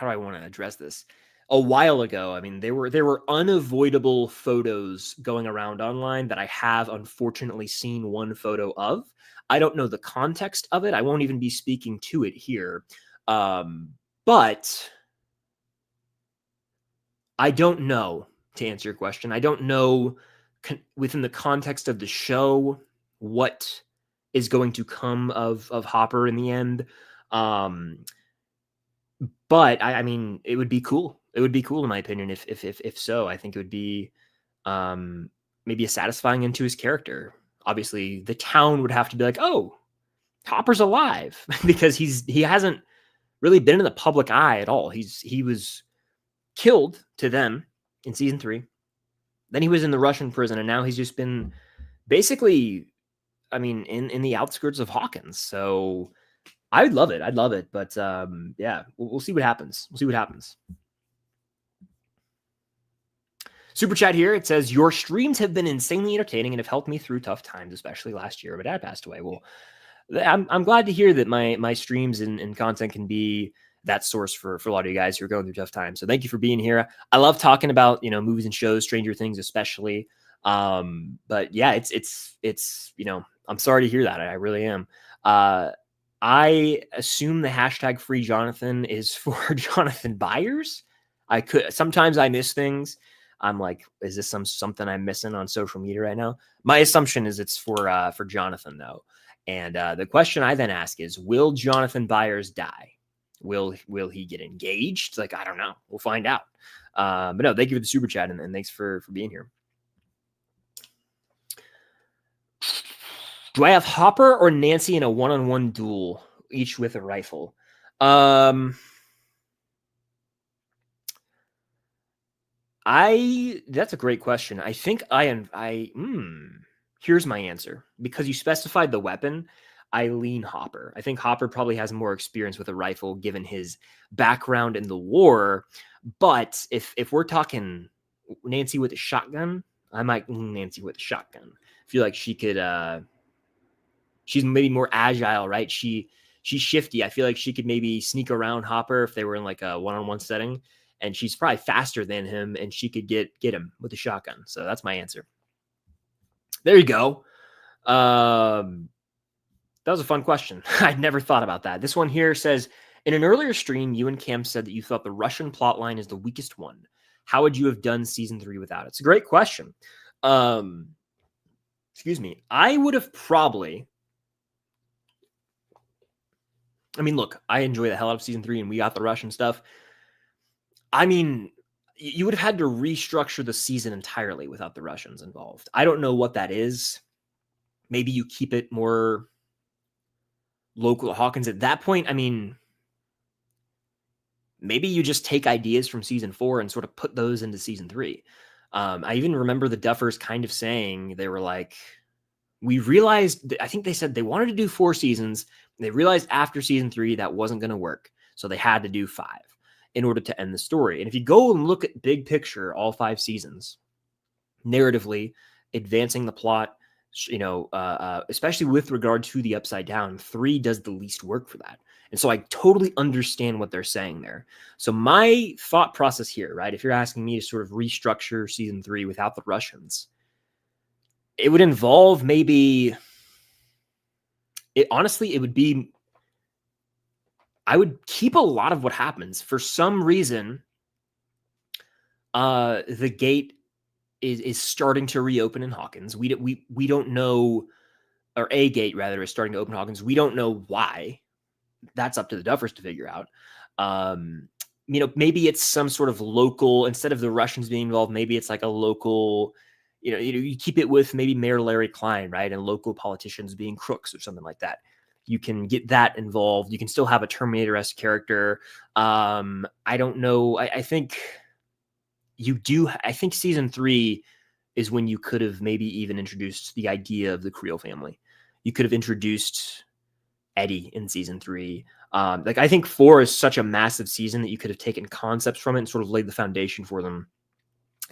do I want to address this? A while ago, I mean, there were unavoidable photos going around online that I have unfortunately seen one photo of. I don't know the context of it. I won't even be speaking to it here. But I don't know, to answer your question. I don't know within the context of the show what is going to come of Hopper in the end. But I mean, it would be cool. It would be cool, in my opinion, if so. I think it would be maybe a satisfying end to his character. Obviously, the town would have to be like, "Oh, Hopper's alive," because he hasn't really been in the public eye at all. He was killed to them in season 3. Then he was in the Russian prison, and now he's just been basically, I mean, in the outskirts of Hawkins. So I'd love it. But yeah, we'll see what happens. Super chat here. It says, your streams have been insanely entertaining and have helped me through tough times, especially last year. My dad passed away. Well, I'm glad to hear that my streams and content can be that source for a lot of you guys who are going through tough times. So thank you for being here. I love talking about, movies and shows, Stranger Things especially. But yeah, it's I'm sorry to hear that. I really am. I assume the hashtag free Jonathan is for Jonathan Byers. Sometimes I miss things. I'm like, is this something I'm missing on social media right now? My assumption is it's for Jonathan though. And the question I then ask is, will Jonathan Byers die? Will he get engaged? It's like, I don't know. We'll find out. But no, thank you for the super chat and thanks for being here. Do I have Hopper or Nancy in a one-on-one duel, each with a rifle? That's a great question. I think here's my answer. Because you specified the weapon, I lean Hopper. I think Hopper probably has more experience with a rifle given his background in the war. But if we're talking Nancy with a shotgun, I might lean Nancy with a shotgun. I feel like she could she's maybe more agile, right? She's shifty. I feel like she could maybe sneak around Hopper if they were in like a one-on-one setting. And she's probably faster than him, and she could get him with a shotgun. So that's my answer. There you go. That was a fun question. I'd never thought about that. This one here says, in an earlier stream, you and Cam said that you thought the Russian plotline is the weakest one. How would you have done season 3 without it? It's a great question. Excuse me. I would have probably... I mean, look, I enjoy the hell out of season 3, and we got the Russian stuff. I mean, you would have had to restructure the season entirely without the Russians involved. I don't know what that is. Maybe you keep it more local to Hawkins at that point. I mean, maybe you just take ideas from season 4 and sort of put those into season 3. I even remember the Duffers kind of saying, they were like, we realized, I think they said they wanted to do 4 seasons. They realized after season 3 that wasn't going to work. So they had to do 5 in order to end the story. And if you go and look at big picture, all 5 seasons, narratively, advancing the plot, especially with regard to the Upside Down, 3 does the least work for that. And so I totally understand what they're saying there. So my thought process here, right, if you're asking me to sort of restructure season 3 without the Russians, it would involve maybe... Honestly, it would be... I would keep a lot of what happens. For some reason, the gate is starting to reopen in Hawkins. We don't know, or a gate rather is starting to open Hawkins. We don't know why. That's up to the Duffers to figure out. Maybe it's some sort of local, instead of the Russians being involved, maybe it's like a local, you keep it with maybe Mayor Larry Klein, right? And local politicians being crooks or something like that. You can get that involved. You can still have a Terminator-esque character. I don't know. I think you do. I think season 3 is when you could have maybe even introduced the idea of the Creel family. You could have introduced Eddie in season 3. I think 4 is such a massive season that you could have taken concepts from it and sort of laid the foundation for them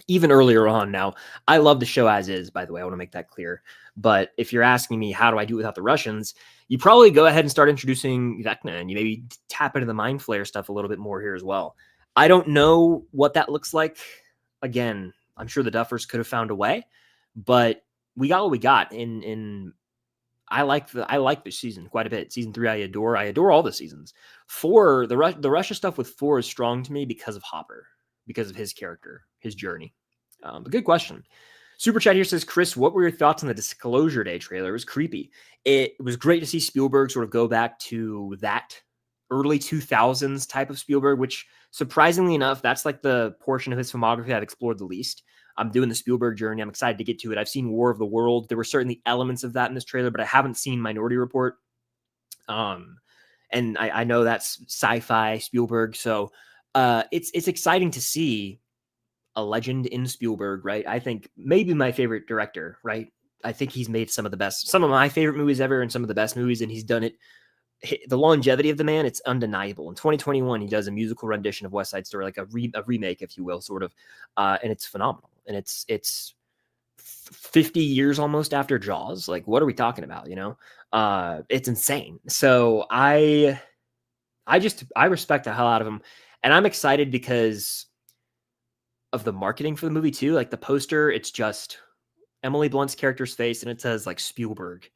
even earlier on. Now, I love the show as is, by the way. I want to make that clear. But if you're asking me, how do I do it without the Russians? You probably go ahead and start introducing Vecna, and you maybe tap into the Mind Flayer stuff a little bit more here as well. I don't know what that looks like. Again, I'm sure the Duffers could have found a way, but we got what we got. I like this season quite a bit. Season 3, I adore all the seasons. 4, the Russia stuff with 4 is strong to me because of Hopper, because of his character, his journey. But good question. Super chat here says, Chris, what were your thoughts on the Disclosure Day trailer? It was creepy. It was great to see Spielberg sort of go back to that early 2000s type of Spielberg, which surprisingly enough, that's like the portion of his filmography I've explored the least. I'm doing the Spielberg journey. I'm excited to get to it. I've seen War of the World. There were certainly elements of that in this trailer, but I haven't seen Minority Report. And I know that's sci-fi Spielberg. So it's exciting to see a legend in Spielberg, right? I think maybe my favorite director, right? I think he's made some of my favorite movies ever and some of the best movies, and he's done it. The longevity of the man, it's undeniable. In 2021, he does a musical rendition of West Side Story, like a remake, if you will, sort of, and it's phenomenal. And it's 50 years almost after Jaws. Like, what are we talking about? You know, it's insane. So I respect the hell out of him, and I'm excited because of the marketing for the movie too. Like the poster, it's just Emily Blunt's character's face, and it says like Spielberg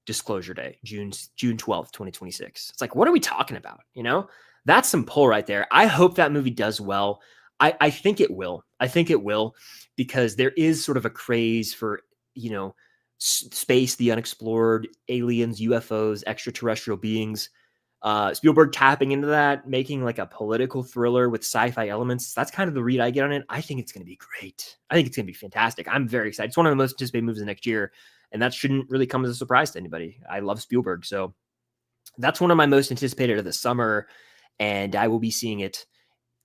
Disclosure Day, June 12th, 2026. It's like, what are we talking about? You know, that's some pull right there. I hope that movie does well. I think it will. I think it will, because there is sort of a craze for, you know, space, the unexplored, aliens, UFOs, extraterrestrial beings. Spielberg tapping into that, making like a political thriller with sci-fi elements. That's kind of the read I get on it. I think it's going to be great. I think it's going to be fantastic. I'm very excited. It's one of the most anticipated movies of next year, and that shouldn't really come as a surprise to anybody. I love Spielberg, so that's one of my most anticipated of the summer, and I will be seeing it,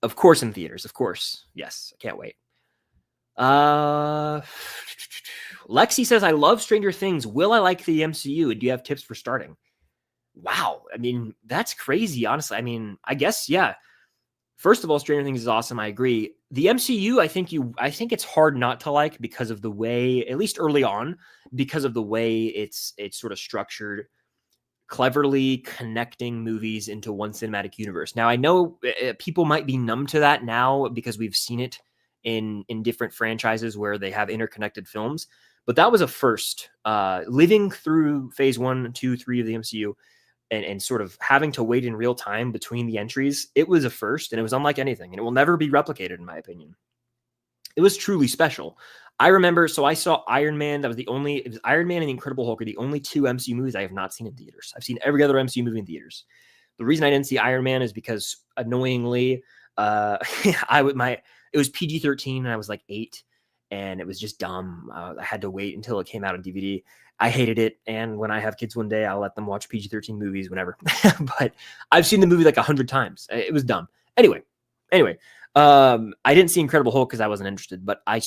of course, in theaters. Of course, yes, I can't wait. Lexi says, I love Stranger Things. Will I like the MCU? Do you have tips for starting? Wow. I mean, that's crazy, honestly. I mean, I guess, yeah. First of all, Stranger Things is awesome. I agree. The MCU, I think it's hard not to like because of the way, at least early on, because of the way it's sort of structured, cleverly connecting movies into one cinematic universe. Now, I know people might be numb to that now because we've seen it in different franchises where they have interconnected films, but that was a first. Living through phase 1, 2, 3 of the MCU, and sort of having to wait in real time between the entries, it was a first, and it was unlike anything, and it will never be replicated, in my opinion. It was truly special. I remember, so I saw Iron Man. It was Iron Man and the Incredible Hulk are the only two MCU movies I have not seen in theaters. I've seen every other MCU movie in theaters. The reason I didn't see Iron Man is because, annoyingly, it was PG-13 and I was like 8, and it was just dumb. I had to wait until it came out on DVD. I hated it, and when I have kids one day, I'll let them watch PG-13 movies whenever. But I've seen the movie like 100 times. It was dumb. Anyway, I didn't see Incredible Hulk because I wasn't interested, but I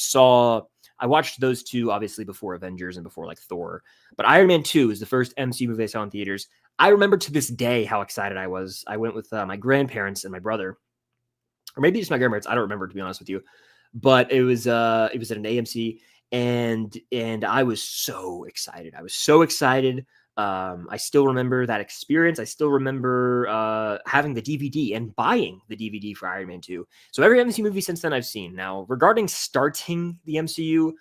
watched those two obviously before Avengers and before like Thor. But Iron Man 2 is the first MCU movie I saw in theaters. I remember to this day how excited I was. I went with my grandparents and my brother, or maybe just my grandparents. I don't remember, to be honest with you. But it was at an AMC, and I was so excited. I still remember that experience. I still remember having the DVD and buying the DVD for Iron Man 2. So every MCU movie since then I've seen. Now, regarding starting the MCU,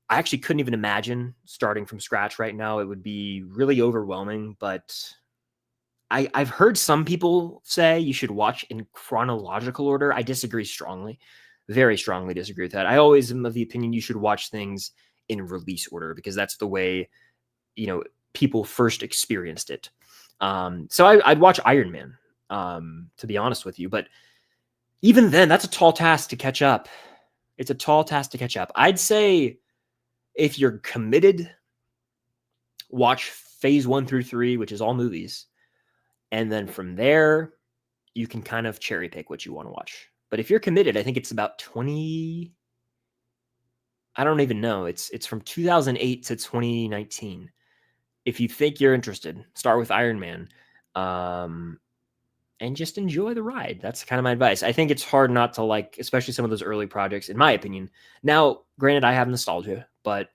I actually couldn't even imagine starting from scratch right now. It would be really overwhelming, but I've heard some people say you should watch in chronological order. I disagree strongly. Very strongly disagree with that. I always am of the opinion you should watch things in release order because that's the way, you know, people first experienced it. So I'd watch Iron Man, to be honest with you. But even then, that's a tall task to catch up. It's a tall task to catch up. I'd say if you're committed, watch phase 1 through 3, which is all movies. And then from there, you can kind of cherry pick what you want to watch. But if you're committed, I think it's about 20. I don't even know. It's from 2008 to 2019. If you think you're interested, start with Iron Man, and just enjoy the ride. That's kind of my advice. I think it's hard not to like, especially some of those early projects, in my opinion. Now, granted, I have nostalgia, but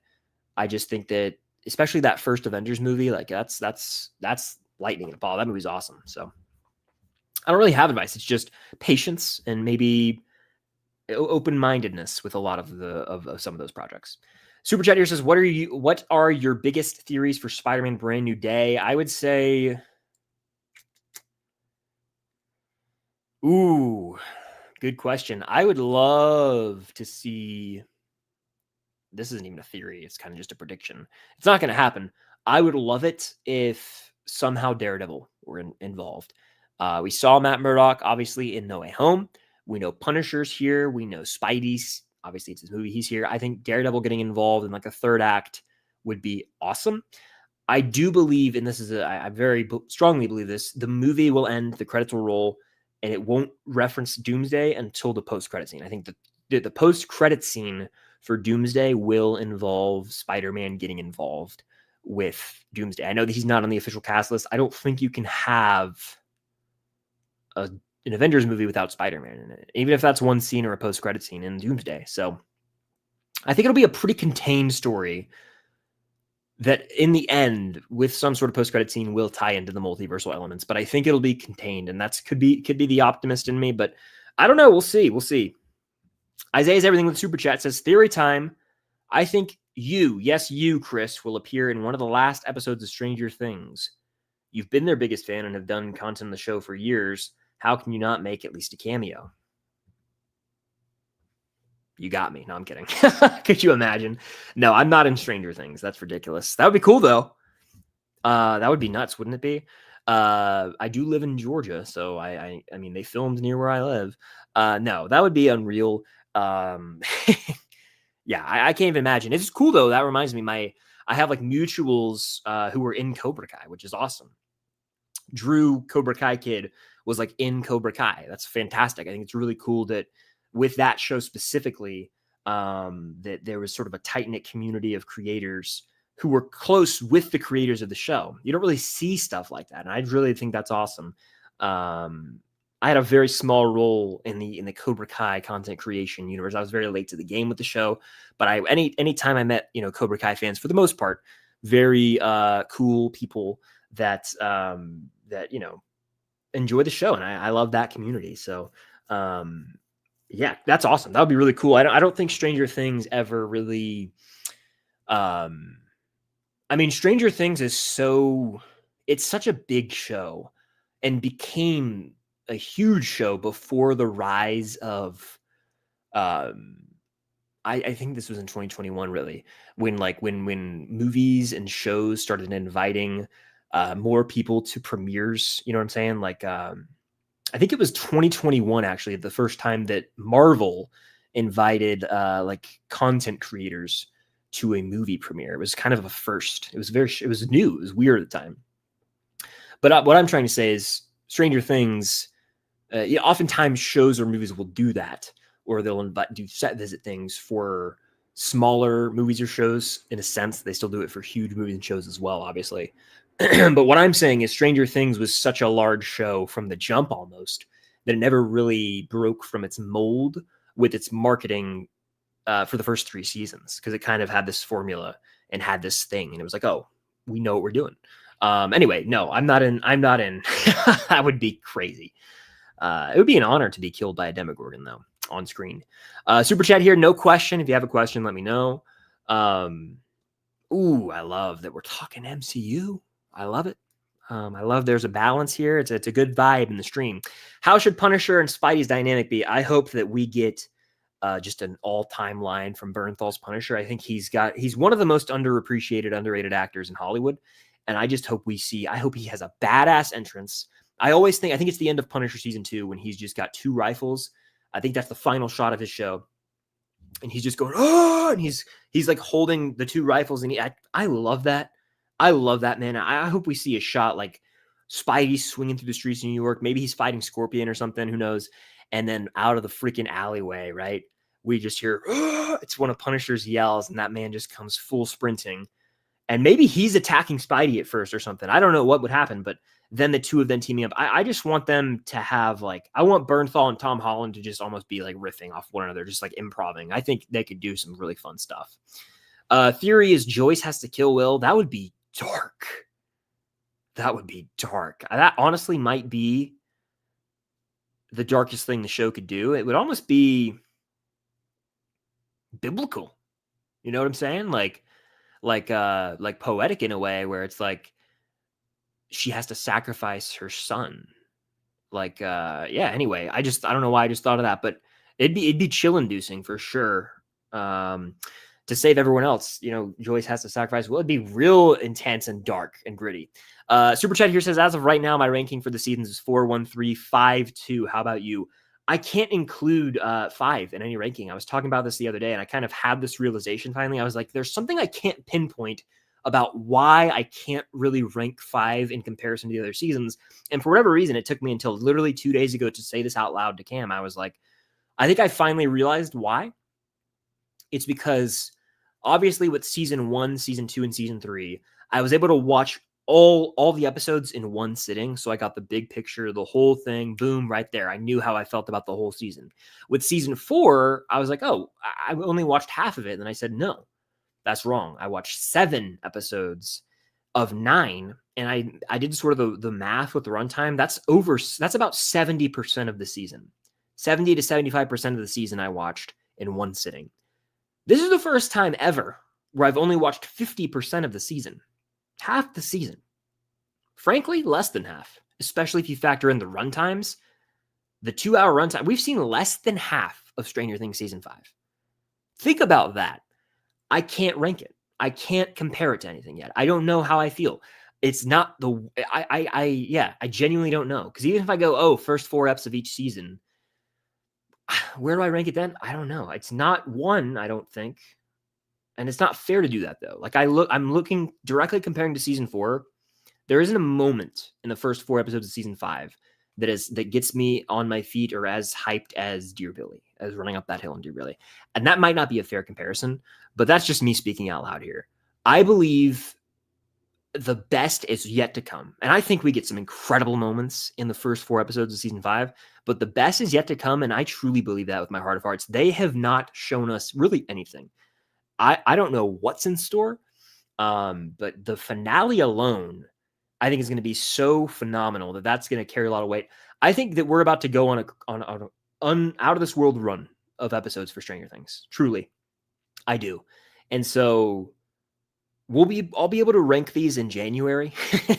I just think that, especially that first Avengers movie, like that's lightning in a ball. That movie's awesome. So I don't really have advice. It's just patience and maybe open-mindedness with a lot of some of those projects. Super Chat here says, what are your biggest theories for Spider-Man Brand New Day? I would say, good question. I would love to see, this isn't even a theory, it's kind of just a prediction. It's not going to happen. I would love it if somehow Daredevil were involved. We saw Matt Murdock, obviously, in No Way Home. We know Punisher's here. We know Spidey's. Obviously, it's his movie. He's here. I think Daredevil getting involved in like a third act would be awesome. I do believe, and I very strongly believe this, the movie will end, the credits will roll, and it won't reference Doomsday until the post-credit scene. I think the post-credit scene for Doomsday will involve Spider-Man getting involved with Doomsday. I know that he's not on the official cast list. I don't think you can have an Avengers movie without Spider-Man in it, even if that's one scene or a post-credit scene in Doomsday. So I think it'll be a pretty contained story that in the end, with some sort of post-credit scene, will tie into the multiversal elements. But I think it'll be contained, and that's could be the optimist in me. But I don't know. We'll see. We'll see. Isaiah's Everything with Super Chat says, theory time. I think you, yes, you, Chris, will appear in one of the last episodes of Stranger Things. You've been their biggest fan and have done content on the show for years. How can you not make at least a cameo? You got me. No, I'm kidding. Could you imagine? No, I'm not in Stranger Things. That's ridiculous. That would be cool, though. That would be nuts, wouldn't it be? I do live in Georgia, so I mean, they filmed near where I live. No, that would be unreal. Yeah, I can't even imagine. It's cool though. That reminds me, I have like mutuals who were in Cobra Kai, which is awesome. Drew, Cobra Kai kid, was like in Cobra Kai. That's fantastic. I think it's really cool that with that show specifically, that there was sort of a tight-knit community of creators who were close with the creators of the show. You don't really see stuff like that, and I really think that's awesome. I had a very small role in the Cobra Kai content creation universe. I was very late to the game with the show, but any time I met, Cobra Kai fans, for the most part, very cool people that enjoy the show, and I love that community. So yeah, that's awesome. That would be really cool. I don't think Stranger Things ever really I mean, Stranger Things is it's such a big show and became a huge show before the rise of I think this was in 2021, really, when movies and shows started inviting more people to premieres. You know what I'm saying? Like I think it was 2021 actually, the first time that Marvel invited like content creators to a movie premiere. It was kind of a first. It was new. It was weird at the time. But what I'm trying to say is Stranger Things, oftentimes shows or movies will do that, or they'll do set visit things for smaller movies or shows. In a sense, they still do it for huge movies and shows as well, obviously. But what I'm saying is Stranger Things was such a large show from the jump almost that it never really broke from its mold with its marketing for the first 3 seasons, because it kind of had this formula and had this thing, and it was like, oh, we know what we're doing. Anyway, no, I'm not in. That would be crazy. It would be an honor to be killed by a Demogorgon, though, on screen. Super chat here, no question. If you have a question, let me know. Ooh, I love that we're talking MCU. I love it. I love there's a balance here. It's a good vibe in the stream. How should Punisher and Spidey's dynamic be? I hope that we get just an all-time line from Bernthal's Punisher. I think he's one of the most underappreciated, underrated actors in Hollywood. And I just hope I hope he has a badass entrance. I think it's the end of Punisher season 2 when he's just got 2 rifles. I think that's the final shot of his show. And he's just going, oh, and he's like holding the 2 rifles. And I love that. I love that, man. I hope we see a shot like Spidey swinging through the streets of New York. Maybe he's fighting Scorpion or something. Who knows? And then out of the freaking alleyway, right? We just hear, oh, it's one of Punisher's yells. And that man just comes full sprinting. And maybe he's attacking Spidey at first or something. I don't know what would happen, but then the 2 of them teaming up. I just want them to have I want Bernthal and Tom Holland to just almost be like riffing off one another, just like improving. I think they could do some really fun stuff. Theory is Joyce has to kill Will. That would be dark. That would be dark. That honestly might be the darkest thing the show could do. It would almost be biblical. You know what I'm saying? Like poetic in a way, where it's like she has to sacrifice her son. Anyway, I don't know why I just thought of that, but it'd be chill inducing for sure. To save everyone else, Joyce has to sacrifice. Well, it'd be real intense and dark and gritty. Super chat here says, as of right now, my ranking for the seasons is 4-1-3-5-2. How about you? I can't include 5 in any ranking. I was talking about this the other day, and I kind of had this realization finally. I was like, there's something I can't pinpoint about why I can't really rank 5 in comparison to the other seasons. And for whatever reason, it took me until literally 2 days ago to say this out loud to Cam. I was like, I think I finally realized why. It's because obviously with season 1, season 2, and season 3, I was able to watch all the episodes in one sitting. So I got the big picture, the whole thing, boom, right there. I knew how I felt about the whole season. With season 4, I was like, oh, I only watched half of it. And then I said, no, that's wrong. I watched 7 episodes of 9, and I did sort of the math with the runtime. That's about 70% of the season. 70 to 75% of the season I watched in one sitting. This is the first time ever where I've only watched 50% of the season. Half the season. Frankly, less than half, especially if you factor in the runtimes. The 2-hour runtime, we've seen less than half of Stranger Things season 5. Think about that. I can't rank it. I can't compare it to anything yet. I don't know how I feel. It's not the, I genuinely don't know. Because even if I go, first 4 eps of each season, where do I rank it then? I don't know. It's not 1, I don't think. And it's not fair to do that though. Like I'm looking directly comparing to season 4. There isn't a moment in the first 4 episodes of season 5 that gets me on my feet or as hyped as Dear Billy, as running up that hill in Dear Billy. And that might not be a fair comparison, but that's just me speaking out loud here. I believe the best is yet to come. And I think we get some incredible moments in the first 4 episodes of season 5, but the best is yet to come. And I truly believe that with my heart of hearts. They have not shown us really anything. I don't know what's in store, but the finale alone, I think is going to be so phenomenal that's going to carry a lot of weight. I think that we're about to go on an out of this world run of episodes for Stranger Things. Truly, I do. And so I'll be able to rank these in January,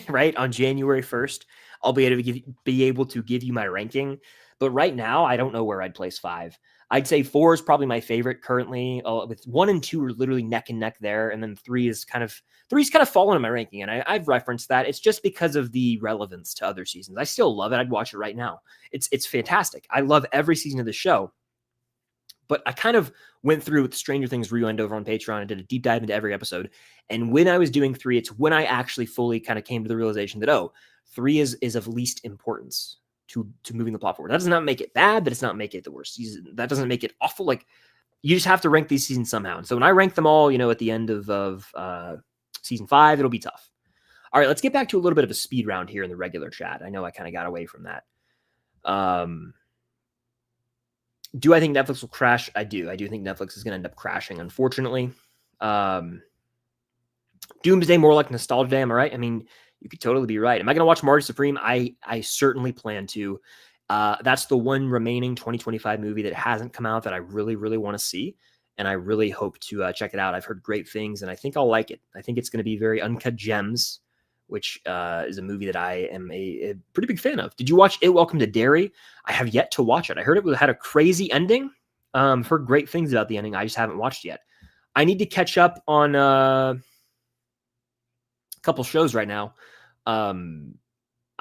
right? On January 1st, I'll be able to give you my ranking. But right now, I don't know where I'd place 5. I'd say 4 is probably my favorite currently. With 1 and 2 are literally neck and neck there, and then 3 is kind of fallen in my ranking, and I've referenced that. It's just because of the relevance to other seasons. I still love it. I'd watch it right now. It's fantastic. I love every season of the show. But I kind of went through with Stranger Things Rewind over on Patreon and did a deep dive into every episode. And when I was doing 3, it's when I actually fully kind of came to the realization that 3 is of least importance to moving the plot forward. That does not make it bad. That does not make it the worst season. That doesn't make it awful. Like, you just have to rank these seasons somehow. And so when I rank them all, at the end of season 5, it'll be tough. All right, let's get back to a little bit of a speed round here in the regular chat. I know I kind of got away from that. Do I think Netflix will crash? I do. I do think Netflix is going to end up crashing, unfortunately. Doomsday, more like Nostalgia Day, am I right? I mean, you could totally be right. Am I going to watch Marty Supreme? I certainly plan to. That's the one remaining 2025 movie that hasn't come out that I really, really want to see. And I really hope to check it out. I've heard great things, and I think I'll like it. I think it's going to be very Uncut Gems, which is a movie that I am a pretty big fan of. Did you watch It, Welcome to Derry? I have yet to watch it. I heard it had a crazy ending. Heard great things about the ending. I just haven't watched yet. I need to catch up on a couple shows right now.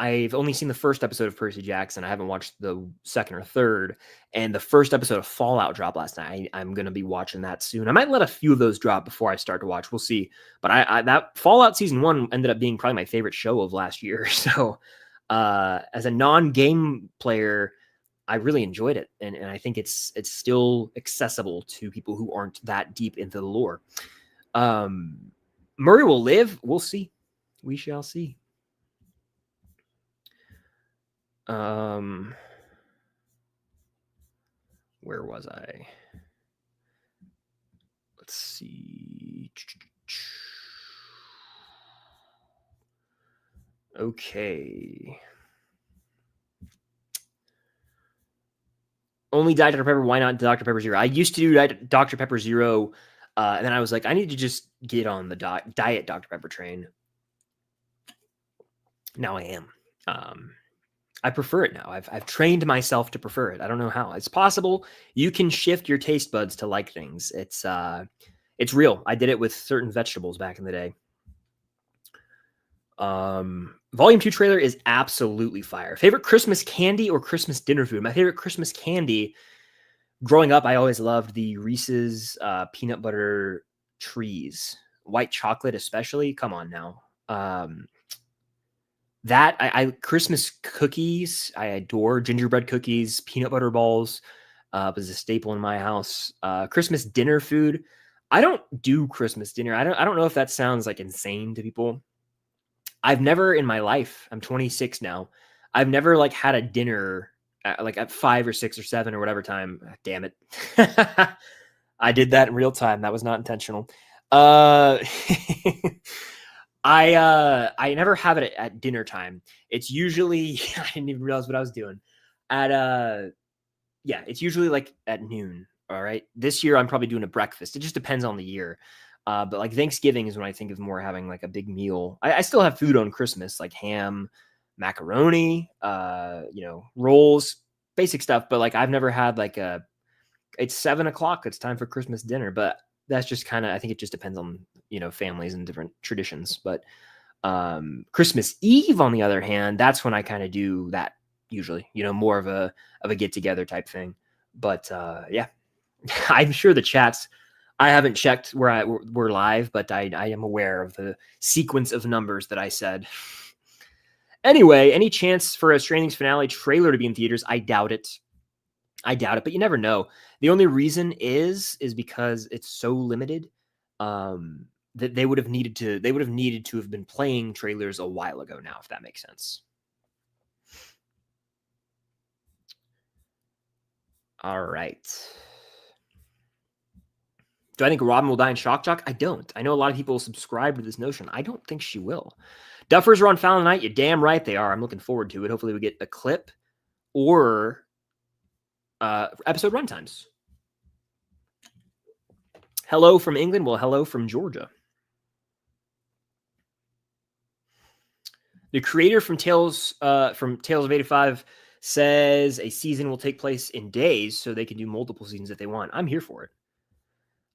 I've only seen the first episode of Percy Jackson. I haven't watched the second or third. And the first episode of Fallout dropped last night. I'm going to be watching that soon. I might let a few of those drop before I start to watch. We'll see. But that Fallout season 1 ended up being probably my favorite show of last year. So as a non-game player, I really enjoyed it. And I think it's still accessible to people who aren't that deep into the lore. Murray will live. We'll see. We shall see. Where was I? Let's see. Okay. Only Diet Dr. Pepper. Why not Dr. Pepper Zero? I used to do Dr. Pepper Zero, and then I was like, I need to just get on the Diet Dr. Pepper train. Now I am. I prefer it now. I've trained myself to prefer it. I don't know how. It's possible. You can shift your taste buds to like things. It's real. I did it with certain vegetables back in the day. Volume 2 trailer is absolutely fire. Favorite Christmas candy or Christmas dinner food? My favorite Christmas candy, growing up, I always loved the Reese's peanut butter trees. White chocolate especially. Come on now. That I Christmas cookies, I adore gingerbread cookies, peanut butter balls, was a staple in my house. Christmas dinner food. I don't do Christmas dinner. I don't know if that sounds like insane to people. I've never in my life, I'm 26 now, I've never like had a dinner at 5 or 6 or 7 or whatever time. Damn it. I did that in real time. That was not intentional. Uh, I never have it at dinner time. It's usually I didn't even realize what I was doing. At yeah, it's usually like at noon. All right. This year I'm probably doing a breakfast. It just depends on the year. But like Thanksgiving is when I think of more having like a big meal. I still have food on Christmas, like ham, macaroni, rolls, basic stuff. But like I've never had like it's 7 o'clock. It's time for Christmas dinner. But that's just kind of, I think it just depends on, families and different traditions. But Christmas Eve, on the other hand, that's when I kind of do that usually, more of a get together type thing. But yeah, I'm sure the chats, I haven't checked where we're live, but I am aware of the sequence of numbers that I said. Anyway, any chance for a Stranger Things finale trailer to be in theaters? I doubt it. But you never know. The only reason is because it's so limited that they would have needed to have been playing trailers a while ago now, if that makes sense. All right. Do I think Robin will die in Shock Jock? I don't. I know a lot of people subscribe to this notion. I don't think she will. Duffers are on Fallon Night. You're damn right they are. I'm looking forward to it. Hopefully we get a clip or episode runtimes. Hello from England. Well, hello from Georgia. The creator from Tales of 85 says a season will take place in days so they can do multiple seasons if they want. I'm here for it.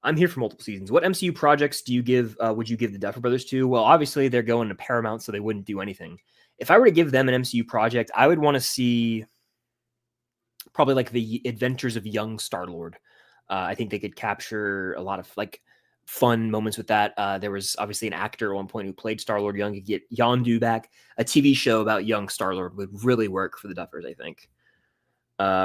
I'm here for multiple seasons. What MCU projects would you give the Duffer Brothers to? Well, obviously they're going to Paramount, so they wouldn't do anything. If I were to give them an MCU project, I would want to see probably like the adventures of young Star-Lord. I think they could capture a lot of like fun moments with that. There was obviously an actor at one point who played Star-Lord young. You get Yondu back. A TV show about young Star-Lord would really work for the Duffers, I think.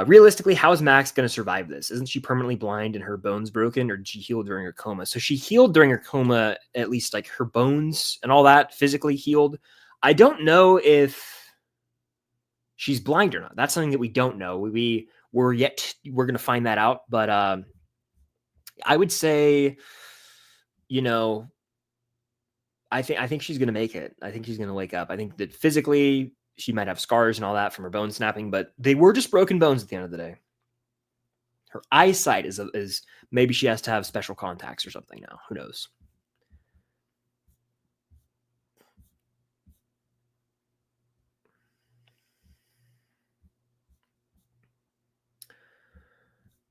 Realistically, how is Max going to survive this? Isn't she permanently blind and her bones broken, or did she heal during her coma? So she healed during her coma, at least like her bones and all that physically healed. I don't know if she's blind or not. That's something that we don't know. We're going to find that out. But I would say, I think she's going to make it. I think she's going to wake up. I think that physically she might have scars and all that from her bone snapping, but they were just broken bones at the end of the day. Her eyesight is maybe she has to have special contacts or something now. Who knows?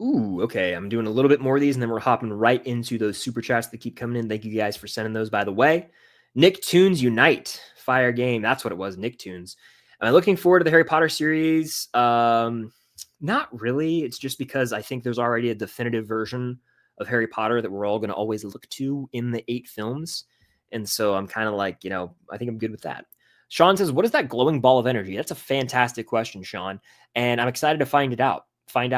Ooh, okay. I'm doing a little bit more of these, and then we're hopping right into those super chats that keep coming in. Thank you guys for sending those, by the way. Nicktoons Unite. Fire game. That's what it was, Nicktoons. Am I looking forward to the Harry Potter series? Not really. It's just because I think there's already a definitive version of Harry Potter that we're all going to always look to in the 8 films. And so I'm kind of like, I think I'm good with that. Sean says, what is that glowing ball of energy? That's a fantastic question, Sean. And I'm excited to find out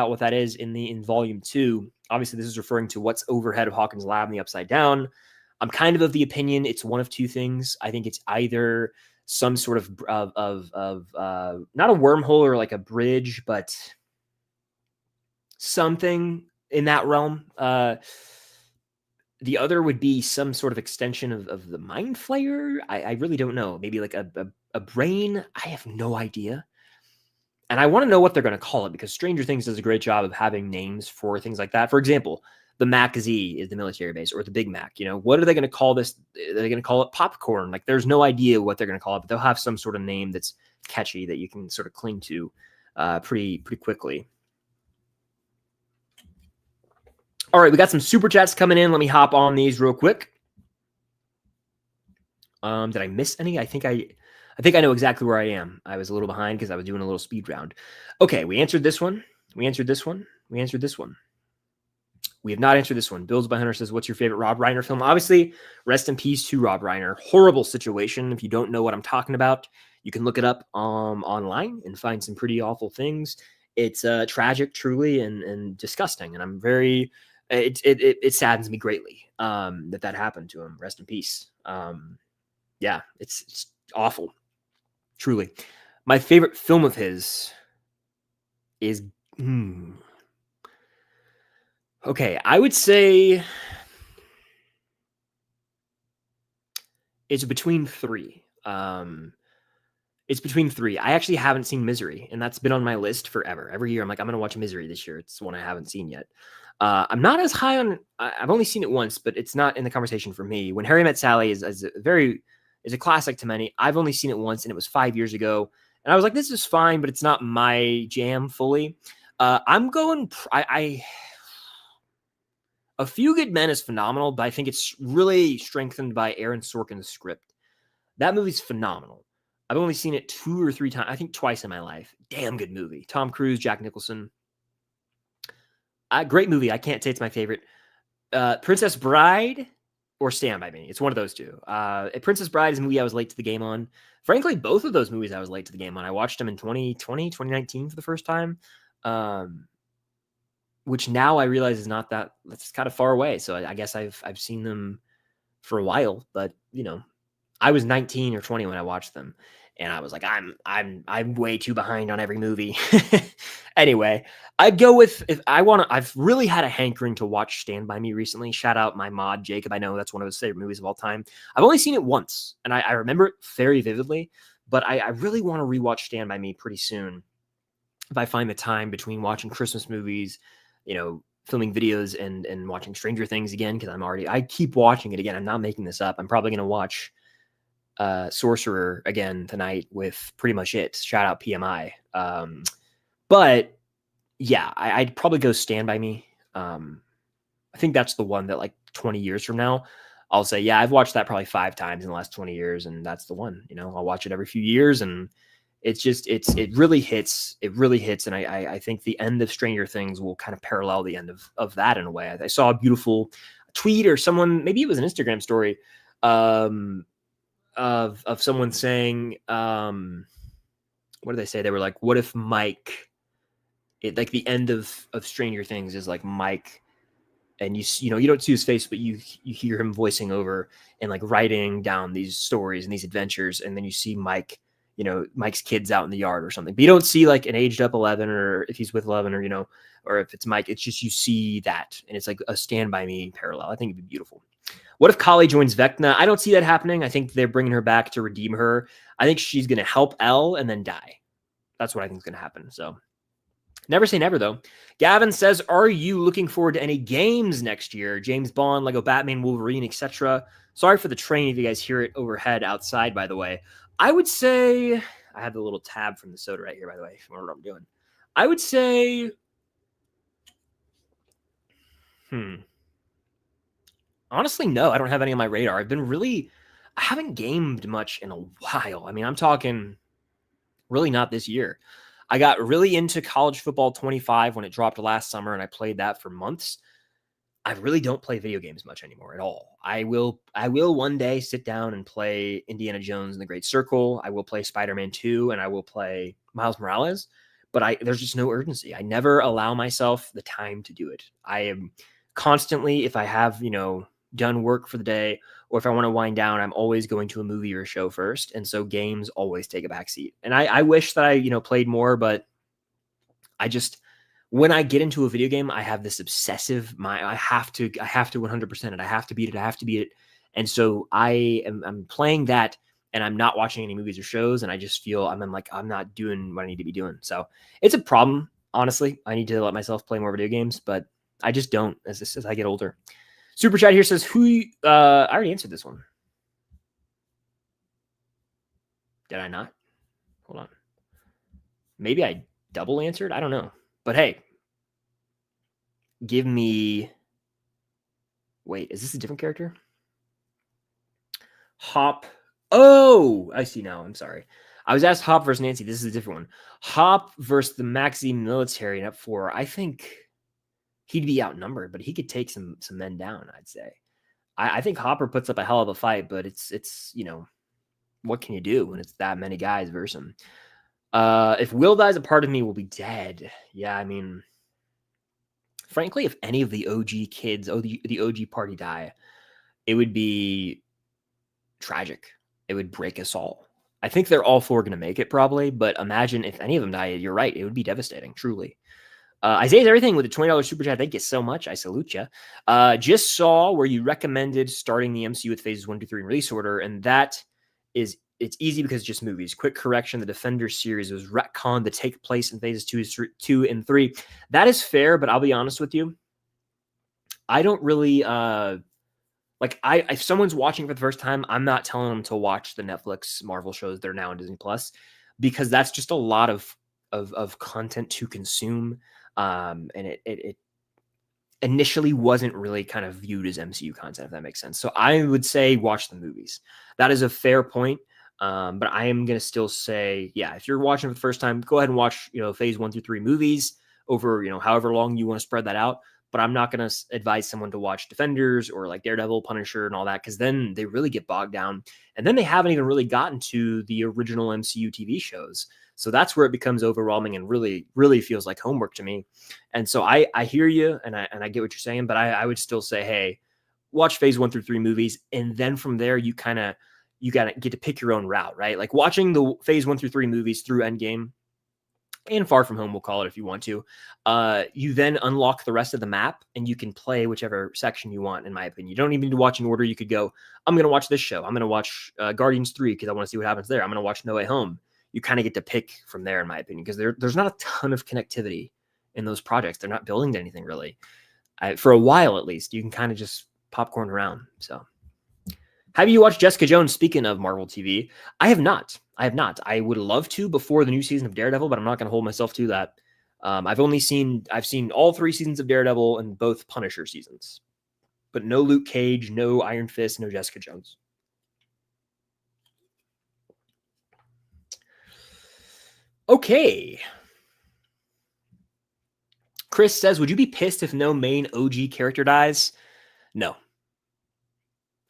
what that is in volume 2. Obviously, this is referring to what's overhead of Hawkins' lab in the Upside Down. I'm kind of the opinion it's one of two things. I think it's either some sort of not a wormhole or like a bridge, but something in that realm. The other would be some sort of extension of the Mind Flayer. I really don't know. Maybe like a brain. I have no idea. And I want to know what they're going to call it, because Stranger Things does a great job of having names for things like that. For example, the Mac Z is the military base, or the Big Mac. What are they going to call this? Are they going to call it popcorn? Like, there's no idea what they're going to call it, but they'll have some sort of name that's catchy that you can sort of cling to pretty quickly. All right, we got some super chats coming in. Let me hop on these real quick. Did I miss any? I think I know exactly where I am. I was a little behind because I was doing a little speed round. Okay, we answered this one. We answered this one. We answered this one. We have not answered this one. Bills by Hunter says, what's your favorite Rob Reiner film? Obviously, rest in peace to Rob Reiner. Horrible situation. If you don't know what I'm talking about, you can look it up online and find some pretty awful things. It's tragic, truly, and disgusting. And I'm very... It saddens me greatly that happened to him. Rest in peace. Yeah, it's Awful. Truly. My favorite film of his is... Okay, I would say it's between three. It's between three. I actually haven't seen Misery, and that's been on my list forever. Every year, I'm like, I'm going to watch Misery this year. It's one I haven't seen yet. I'm not as high on... I've only seen it once, but it's not in the conversation for me. When Harry Met Sally is a classic to many. I've only seen it once, and it was 5 years ago. And I was like, this is fine, but it's not my jam fully. I'm going... A Few Good Men is phenomenal, but I think it's really strengthened by Aaron Sorkin's script. That movie's phenomenal. I've only seen it 2 or 3 times. I think twice in my life. Damn good movie. Tom Cruise, Jack Nicholson. Great movie. I can't say it's my favorite. Princess Bride or Stand By Me. It's one of those two. Princess Bride is a movie I was late to the game on. Frankly, both of those movies I was late to the game on. I watched them in 2020, 2019 for the first time. Which now I realize is not that's kind of far away. So I guess I've seen them for a while, but I was 19 or 20 when I watched them, and I was like, I'm way too behind on every movie. Anyway, I'd go with, I've really had a hankering to watch Stand By Me recently. Shout out my mod, Jacob. I know that's one of his favorite movies of all time. I've only seen it once, and I remember it very vividly, but I really want to rewatch Stand By Me pretty soon. If I find the time between watching Christmas movies, filming videos and watching Stranger Things again, because I keep watching it again. I'm not making this up. I'm probably going to watch Sorcerer again tonight with pretty much it. Shout out PMI. But yeah, I'd probably go Stand By Me. I think that's the one that, like, 20 years from now, I'll say, yeah, I've watched that probably 5 times in the last 20 years. And that's the one, I'll watch it every few years, and it really hits. It really hits. And I think the end of Stranger Things will kind of parallel the end of that in a way. I saw a beautiful tweet, or someone, maybe it was an Instagram story, of someone saying, what did they say? They were like, what if Mike, like the end of Stranger Things is like Mike, and you don't see his face, but you hear him voicing over and like writing down these stories and these adventures, and then you see Mike, Mike's kids out in the yard or something. But you don't see like an aged up 11, or if he's with 11, or, or if it's Mike, it's just, you see that. And it's like a Stand By Me parallel. I think it'd be beautiful. What if Kali joins Vecna? I don't see that happening. I think they're bringing her back to redeem her. I think she's going to help Elle and then die. That's what I think is going to happen. So never say never, though. Gavin says, are you looking forward to any games next year? James Bond, Lego Batman, Wolverine, etc. Sorry for the train if you guys hear it overhead outside, by the way. I would say, I have the little tab from the soda right here, by the way, if you wonder what I'm doing. I would say, honestly, no, I don't have any on my radar. I haven't gamed much in a while. I mean, I'm talking really not this year. I got really into College Football 25 when it dropped last summer, and I played that for months. I really don't play video games much anymore at all. I will one day sit down and play Indiana Jones and the Great Circle. I will play Spider-Man 2, and I will play Miles Morales, but there's just no urgency. I never allow myself the time to do it. I am constantly, if I have, done work for the day, or if I want to wind down, I'm always going to a movie or a show first. And so games always take a backseat. And I wish that I, played more, but when I get into a video game, I have this obsessive mind. I have to 100% it. I have to beat it. And so I'm playing that, and I'm not watching any movies or shows. And I just feel I'm not doing what I need to be doing. So it's a problem. Honestly, I need to let myself play more video games, but I just don't as I get older. Super chat here says, I already answered this one. Did I not? Hold on. Maybe I double answered. I don't know. But hey, give me... Wait, is this a different character? Hop. Oh, I see now. I'm sorry. I was asked Hop versus Nancy. This is a different one. Hop versus the Maxi military in F4. I think he'd be outnumbered, but he could take some men down, I'd say. I think Hopper puts up a hell of a fight, but it's what can you do when it's that many guys versus him? If Will dies, a part of me will be dead. Yeah, I mean, frankly, if any of the OG kids, the OG party die, it would be tragic. It would break us all. I think they're all 4 going to make it probably, but imagine if any of them die. You're right. It would be devastating, truly. Isaiah's everything with a $20 super chat. Thank you so much. I salute you. Just saw where you recommended starting the MCU with phases 1, 2, 3 in release order, and that is it's easy because it's just movies. Quick correction: the Defenders series was retconned to take place in phases 2 and 3. That is fair, but I'll be honest with you. I don't really if someone's watching for the first time, I'm not telling them to watch the Netflix Marvel shows that are now on Disney Plus, because that's just a lot of content to consume. And it initially wasn't really kind of viewed as MCU content, if that makes sense. So I would say watch the movies. That is a fair point. But I am going to still say, yeah, if you're watching for the first time, go ahead and watch, phase 1 through 3 movies over, however long you want to spread that out. But I'm not going to advise someone to watch Defenders or like Daredevil, Punisher, and all that, because then they really get bogged down. And then they haven't even really gotten to the original MCU TV shows. So that's where it becomes overwhelming and really, really feels like homework to me. And so I hear you and I get what you're saying, but I would still say, hey, watch phase 1 through 3 movies. And then from there, you got to get to pick your own route, right? Like watching the phase 1 through 3 movies through Endgame and Far From Home, we'll call it if you want to. You then unlock the rest of the map and you can play whichever section you want, in my opinion. You don't even need to watch in order. You could go, I'm going to watch this show. I'm going to watch Guardians 3 because I want to see what happens there. I'm going to watch No Way Home. You kind of get to pick from there, in my opinion, because there's not a ton of connectivity in those projects. They're not building to anything really. For a while, at least, you can kind of just popcorn around. So have you watched Jessica Jones? Speaking of Marvel TV, I have not. I would love to before the new season of Daredevil, but I'm not going to hold myself to that. I've seen all 3 seasons of Daredevil and both Punisher seasons, but no Luke Cage, no Iron Fist, no Jessica Jones. Okay. Chris says, would you be pissed if no main OG character dies? No.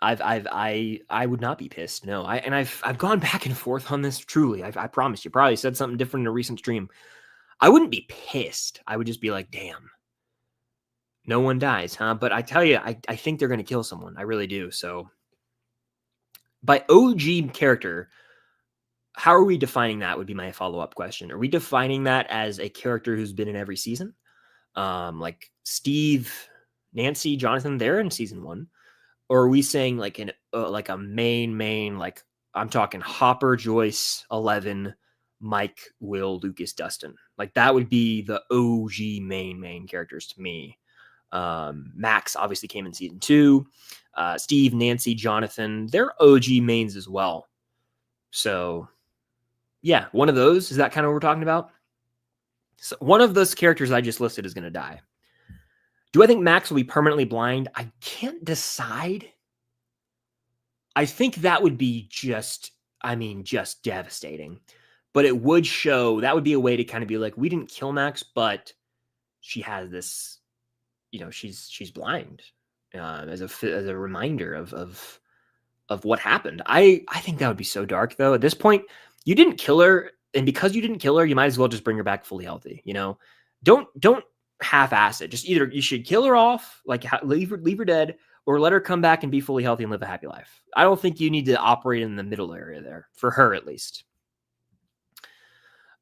I would not be pissed. No. I've gone back and forth on this, truly. I promise you. Probably said something different in a recent stream. I wouldn't be pissed. I would just be like, damn. No one dies, huh? But I tell you, I think they're going to kill someone. I really do. So by OG character, how are we defining that would be my follow-up question. Are we defining that as a character who's been in every season? Like Steve, Nancy, Jonathan, they're in season 1. Or are we saying like a main, like I'm talking Hopper, Joyce, 11, Mike, Will, Lucas, Dustin. Like that would be the OG main characters to me. Max obviously came in season 2. Steve, Nancy, Jonathan, they're OG mains as well. So yeah, one of those. Is that kind of what we're talking about? So one of those characters I just listed is going to die. Do I think Max will be permanently blind? I can't decide. I think that would be just devastating. But it would show, that would be a way to kind of be like, we didn't kill Max, but she has this, she's blind, as a reminder of what happened. I think that would be so dark, though. At this point, you didn't kill her, and because you didn't kill her, you might as well just bring her back fully healthy. Don't half-ass it. Just either you should kill her off, like leave her dead, or let her come back and be fully healthy and live a happy life. I don't think you need to operate in the middle area there, for her at least.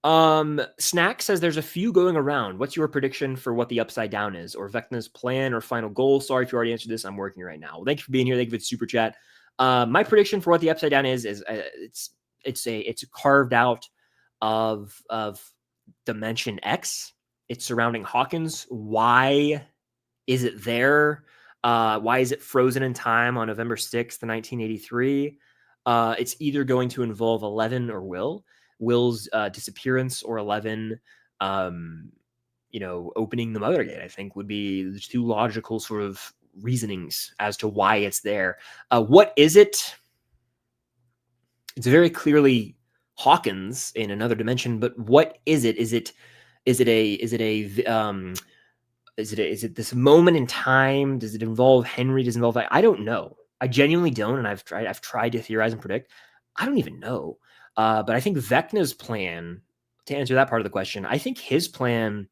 Snack says there's a few going around. What's your prediction for what the Upside Down is, or Vecna's plan or final goal? Sorry if you already answered this. I'm working right now. Well, thank you for being here. Thank you for the super chat. My prediction for what the Upside Down is it's carved out of Dimension X. It's surrounding Hawkins. Why is it there? Why is it frozen in time on November 6th, 1983? It's either going to involve 11 or Will's disappearance, or 11, opening the Mother Gate, I think would be the 2 logical sort of reasonings as to why it's there. What is it? It's very clearly Hawkins in another dimension, but what is it? Is it this moment in time? Does it involve Henry? Does it involve, I don't know. I genuinely don't. And I've tried to theorize and predict. I don't even know. But I think Vecna's plan, to answer that part of the question, I think his plan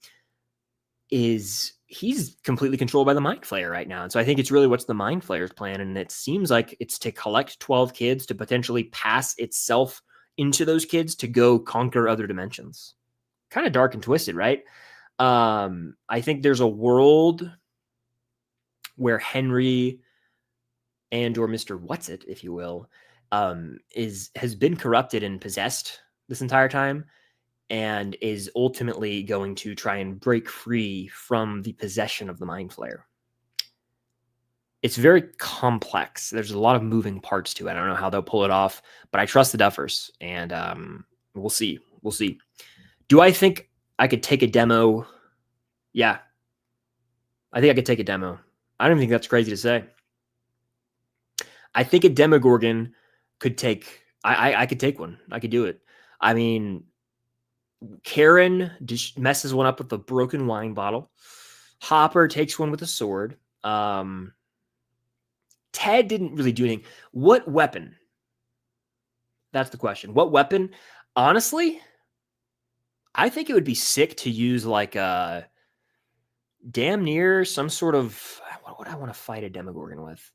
is he's completely controlled by the Mind Flayer right now. And so I think it's really, what's the Mind Flayer's plan? And it seems like it's to collect 12 kids to potentially pass itself into those kids to go conquer other dimensions. Kind of dark and twisted, right? I think there's a world where Henry and or Mr. What's-It, if you will, has been corrupted and possessed this entire time, and is ultimately going to try and break free from the possession of the Mind Flayer. It's very complex. There's a lot of moving parts to it. I don't know how they'll pull it off, but I trust the Duffers, and we'll see. We'll see. Do I think I could take a demo? Yeah. I think I could take a demo. I don't think that's crazy to say. I think a Demogorgon could take... I could take one. I could do it. I mean, Karen just messes one up with a broken wine bottle. Hopper takes one with a sword. Ted didn't really do anything. What weapon? That's the question. What weapon? Honestly, I think it would be sick to use like a damn near some sort of... What would I want to fight a Demogorgon with?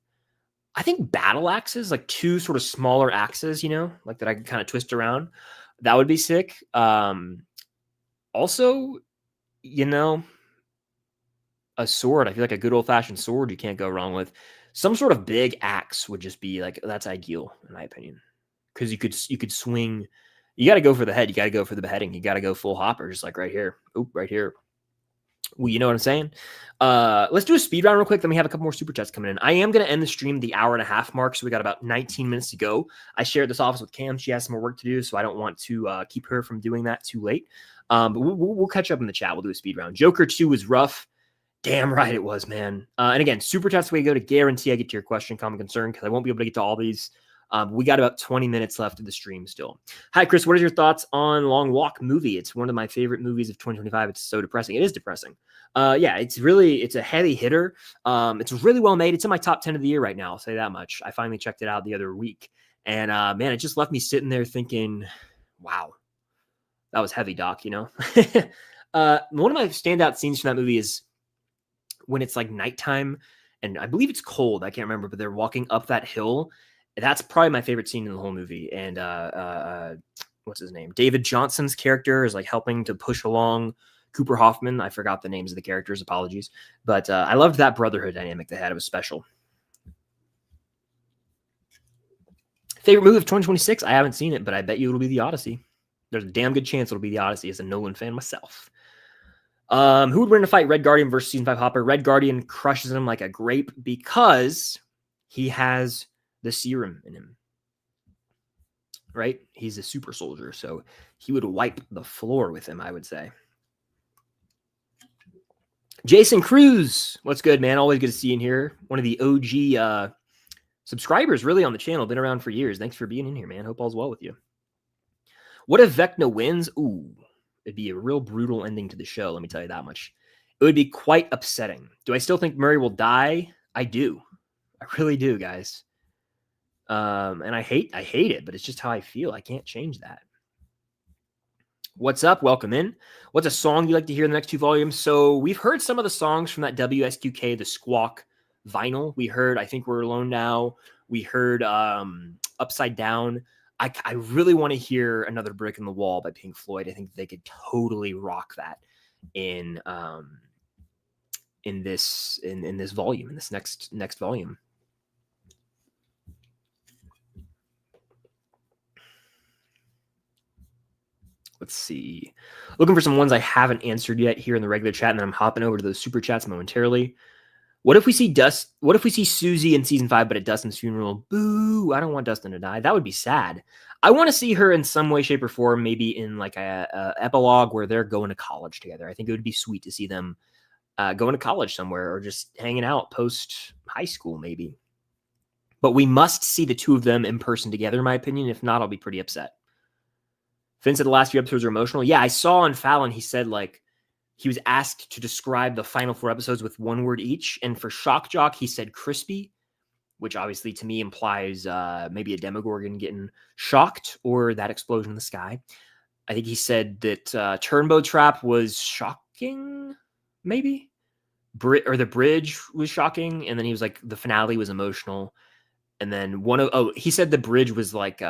I think battle axes, like two sort of smaller axes, you know, like that I can kind of twist around. That would be sick. Also, you know, a sword. I feel like a good old-fashioned sword you can't go wrong with. Some sort of big axe would just be like, that's ideal in my opinion, because you could swing. You got to go for the head. You got to go for the beheading. You got to go full Hopper, just like right here. Oop, right here. Well, you know what I'm saying? Let's do a speed round real quick. Then we have a couple more super chats coming in. I am going to end the stream the hour-and-a-half mark, so we got about 19 minutes to go. I shared this office with Cam. She has some more work to do, so I don't want to keep her from doing that too late. But we'll catch up in the chat. We'll do a speed round. Joker 2 was rough. Damn right it was, man. And again, super chats the way to go to guarantee I get to your question, comment, concern, because I won't be able to get to all these. We got about 20 minutes left of the stream still. Hi, Chris. What are your thoughts on Long Walk movie? It's one of my favorite movies of 2025. It's so depressing. It is depressing. Yeah, it's a heavy hitter. It's really well made. It's in my top 10 of the year right now. I'll say that much. I finally checked it out the other week. And man, it just left me sitting there thinking, wow, that was heavy, Doc, you know? One of my standout scenes from that movie is when it's like nighttime and I believe it's cold. I can't remember, but they're walking up that hill. That's probably my favorite scene in the whole movie. And what's his name? David Johnson's character is like helping to push along Cooper Hoffman. I forgot the names of the characters. Apologies. But I loved that brotherhood dynamic they had. It was special. Favorite movie of 2026? I haven't seen it, but I bet you it'll be The Odyssey. There's a damn good chance it'll be The Odyssey as a Nolan fan myself. Who would win in a fight? Red Guardian versus Season 5 Hopper. Red Guardian crushes him like a grape because he has the serum in him. Right? He's a super soldier, so he would wipe the floor with him, I would say. Jason Cruz. What's good, man? Always good to see you in here. One of the OG subscribers really on the channel. Been around for years. Thanks for being in here, man. Hope all's well with you. What if Vecna wins? Ooh. It'd be a real brutal ending to the show, let me tell you that much. It would be quite upsetting. Do I still think Murray will die? I do. I really do, guys. And I hate it, but it's just how I feel. I can't change that. What's up? Welcome in. What's a song you like to hear in the next 2 volumes? So we've heard some of the songs from that WSQK, the Squawk vinyl. We heard I Think We're Alone Now. We heard Upside Down. I really want to hear Another Brick in the Wall by Pink Floyd. I think they could totally rock that in this volume, in this next volume. Let's see. Looking for some ones I haven't answered yet here in the regular chat, and then I'm hopping over to those super chats momentarily. What if we see What if we see Susie in season 5, but at Dustin's funeral? Boo! I don't want Dustin to die. That would be sad. I want to see her in some way, shape, or form, maybe in like a epilogue where they're going to college together. I think it would be sweet to see them going to college somewhere or just hanging out post high school, maybe. But we must see the two of them in person together, in my opinion. If not, I'll be pretty upset. Finn said the last few episodes are emotional. Yeah, I saw on Fallon, he said like, he was asked to describe the final 4 episodes with 1 word each. And for Shock Jock, he said crispy, which obviously to me implies maybe a Demogorgon getting shocked or that explosion in the sky. I think he said that Turnbow Trap was shocking, maybe? Or the bridge was shocking. And then he was like, the finale was emotional. And then he said the bridge was like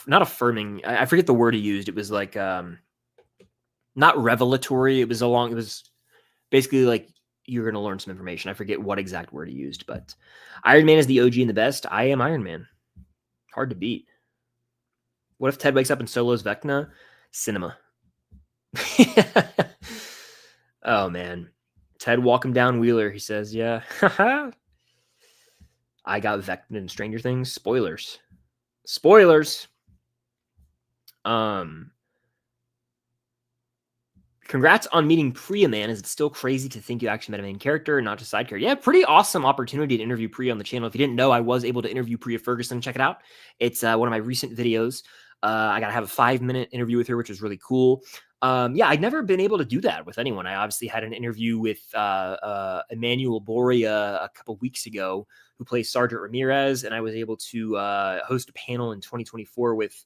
not affirming. I forget the word he used. It was like not revelatory. It was basically like you're going to learn some information. I forget what exact word he used, but Iron Man is the OG and the best. I am Iron Man. Hard to beat. What if Ted wakes up and solos Vecna? Cinema. Oh, man. Ted walk him down Wheeler. He says, yeah. I got Vecna in Stranger Things. Spoilers. Congrats on meeting Priya, man. Is it still crazy to think you actually met a main character and not just side character? Yeah, pretty awesome opportunity to interview Priya on the channel. If you didn't know, I was able to interview Priya Ferguson. Check it out. It's one of my recent videos. I got to have a 5-minute interview with her, which was really cool. Yeah, I'd never been able to do that with anyone. I obviously had an interview with Emmanuel Boria a couple weeks ago, who plays Sergeant Ramirez, and I was able to host a panel in 2024 with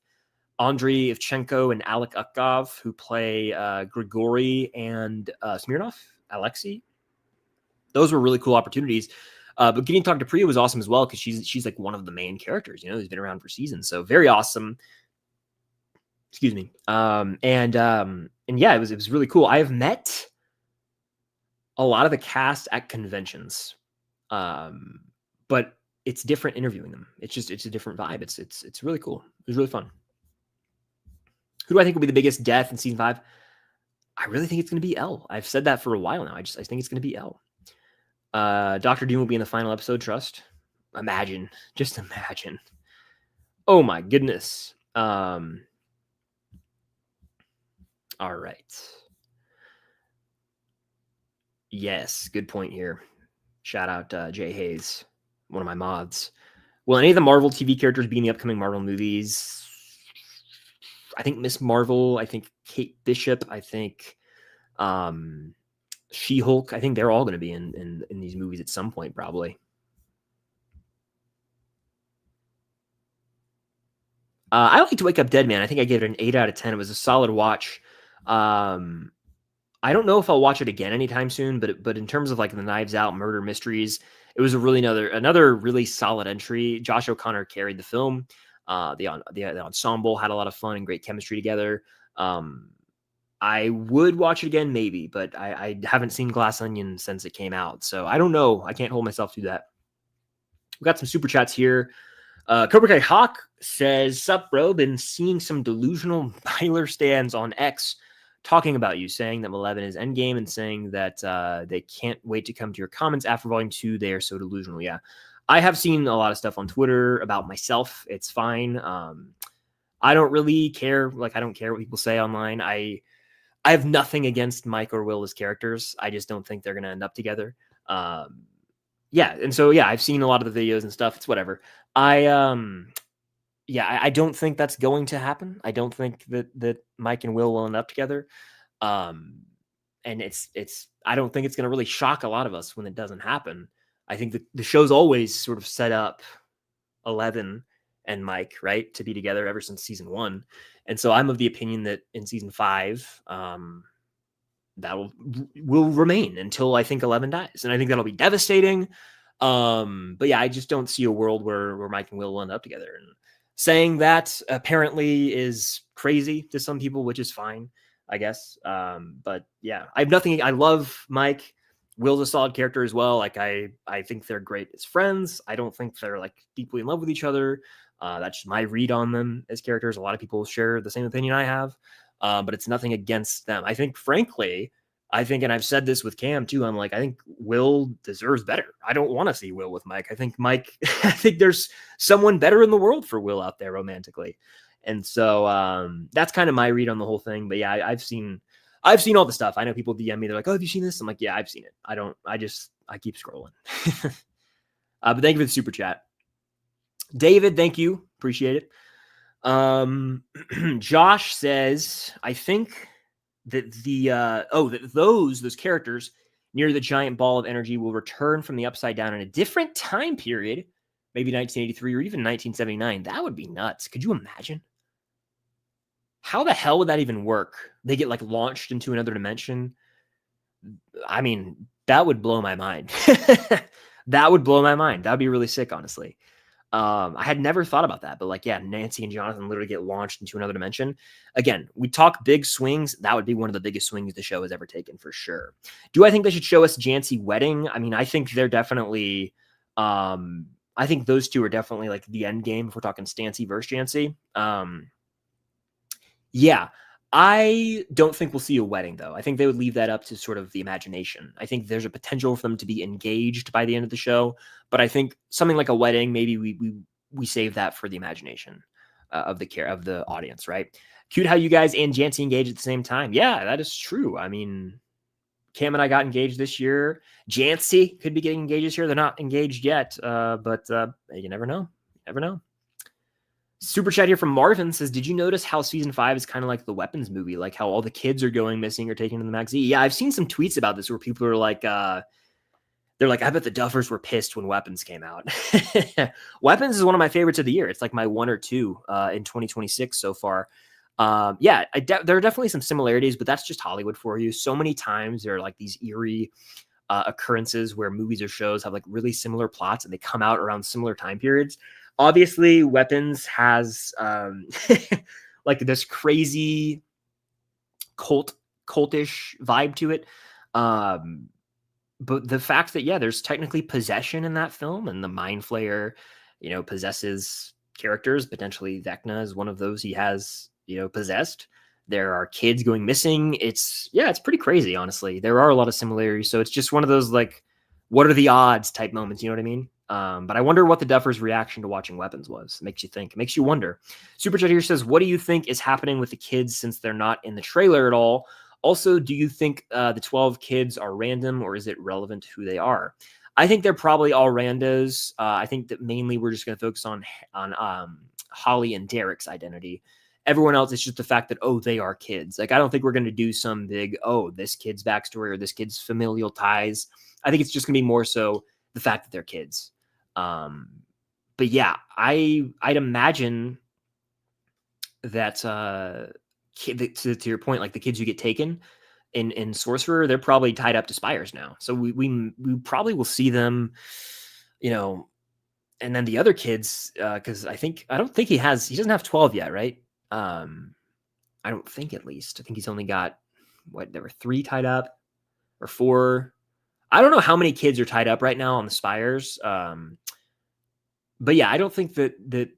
Andrei Ivchenko and Alec Ukov, who play Grigory and Smirnov, Alexei. Those were really cool opportunities. But getting to talk to Priya was awesome as well, because she's like one of the main characters, who's been around for seasons. So very awesome. Excuse me. And yeah, it was really cool. I have met a lot of the cast at conventions, but it's different interviewing them. It's a different vibe. It's really cool. It was really fun. Who do I think will be the biggest death in season 5? I really think it's going to be Elle. I've said that for a while now. I think it's going to be Elle. Dr. Doom will be in the final episode, trust. Just imagine. Oh my goodness. All right. Yes, good point here. Shout out Jay Hayes, one of my mods. Will any of the Marvel TV characters be in the upcoming Marvel movies? I think Miss Marvel, I think Kate Bishop, I think She-Hulk. I think they're all going to be in these movies at some point, probably. I like To Wake Up Dead, man. I think I gave it an 8 out of 10. It was a solid watch. I don't know if I'll watch it again anytime soon, but in terms of like the Knives Out murder mysteries, it was another really solid entry. Josh O'Connor carried the film. The ensemble had a lot of fun and great chemistry together. I would watch it again, maybe, but I haven't seen Glass Onion since it came out, so I don't know. I can't hold myself to that. We got some super chats here. Cobra Kai Hawk says, "Sup, bro? Been seeing some delusional Byler stands on X talking about you, saying that Malevolent is endgame and saying that they can't wait to come to your comments after Volume 2. They are so delusional." Yeah, I have seen a lot of stuff on Twitter about myself. It's fine. I don't really care. Like, I don't care what people say online. I have nothing against Mike or Will as characters. I just don't think they're going to end up together. Yeah. And so, yeah, I've seen a lot of the videos and stuff. It's whatever. I don't think that's going to happen. I don't think that Mike and Will end up together. And I don't think it's going to really shock a lot of us when it doesn't happen. I think the show's always sort of set up Eleven and Mike, right, to be together ever since season 1. And so I'm of the opinion that in season 5, that will remain until I think 11 dies. And I think that'll be devastating. But yeah, I just don't see a world where Mike and Will end up together. And saying that apparently is crazy to some people, which is fine, I guess. But yeah, I have nothing. I love Mike. Will's a solid character as well. Like I think they're great as friends. I don't think they're like deeply in love with each other. That's just my read on them as characters. A lot of people share the same opinion I have, but it's nothing against them. I think, frankly, and I've said this with Cam too, I think Will deserves better. I don't want to see Will with Mike. I think there's someone better in the world for Will out there romantically. And so that's kind of my read on the whole thing. But yeah, I've seen all the stuff. I know people DM me. They're like, "Oh, have you seen this?" I'm like, "Yeah, I've seen it." I keep scrolling. But thank you for the super chat. David, thank you. Appreciate it. Josh says, I think that those characters near the giant ball of energy will return from the upside down in a different time period, maybe 1983 or even 1979. That would be nuts. Could you imagine? How the hell would that even work? They get like launched into another dimension. I mean, that would blow my mind. That would blow my mind. That would be really sick, honestly. I had never thought about that, but like, yeah, Nancy and Jonathan literally get launched into another dimension. Again, we talk big swings. That would be one of the biggest swings the show has ever taken for sure. Do I think they should show us Jancy wedding? I mean, I think they're definitely, I think those two are definitely like the end game if we're talking Stancy versus Jancy. Yeah, I don't think we'll see a wedding though. I think they would leave that up to sort of the imagination. I think there's a potential for them to be engaged by the end of the show, but I think something like a wedding, maybe we save that for the imagination of the audience, right? Cute how you guys and Jancy engage at the same time. Yeah, that is true. I mean, Cam and I got engaged this year. Jancy could be getting engaged this year. They're not engaged yet, but you never know. You never know. Super chat here from Marvin says, did you notice how season 5 is kind of like the Weapons movie? Like how all the kids are going missing or taken in the magazine? Yeah, I've seen some tweets about this where people are like, they're like, I bet the Duffers were pissed when Weapons came out. Weapons is one of my favorites of the year. It's like my 1 or 2 in 2026 so far. Yeah, there are definitely some similarities, but that's just Hollywood for you. So many times there are like these eerie occurrences where movies or shows have like really similar plots and they come out around similar time periods. Obviously, Weapons has like this crazy cultish vibe to it. But the fact that, yeah, there's technically possession in that film, and the Mind Flayer, possesses characters. Potentially Vecna is one of those he has, possessed. There are kids going missing. It's pretty crazy, honestly. There are a lot of similarities. So it's just one of those, like, what are the odds type moments, you know what I mean? But I wonder what the Duffers' reaction to watching Weapons was. It makes you think. It makes you wonder. Super Chat here says, what do you think is happening with the kids since they're not in the trailer at all? Also, do you think the 12 kids are random, or is it relevant to who they are? I think they're probably all randos. I think that mainly we're just going to focus on Holly and Derek's identity. Everyone else is just the fact that, they are kids. Like, I don't think we're going to do some big, this kid's backstory or this kid's familial ties. I think it's just going to be more so the fact that they're kids. But yeah, I'd imagine that to your point, like the kids who get taken in Sorcerer, they're probably tied up to Spires now. So we probably will see them, and then the other kids, because I don't think he doesn't have 12 yet, right? I don't think, at least. I think he's only got there were 3 tied up or 4. I don't know how many kids are tied up right now on the Spires. But yeah, I don't think that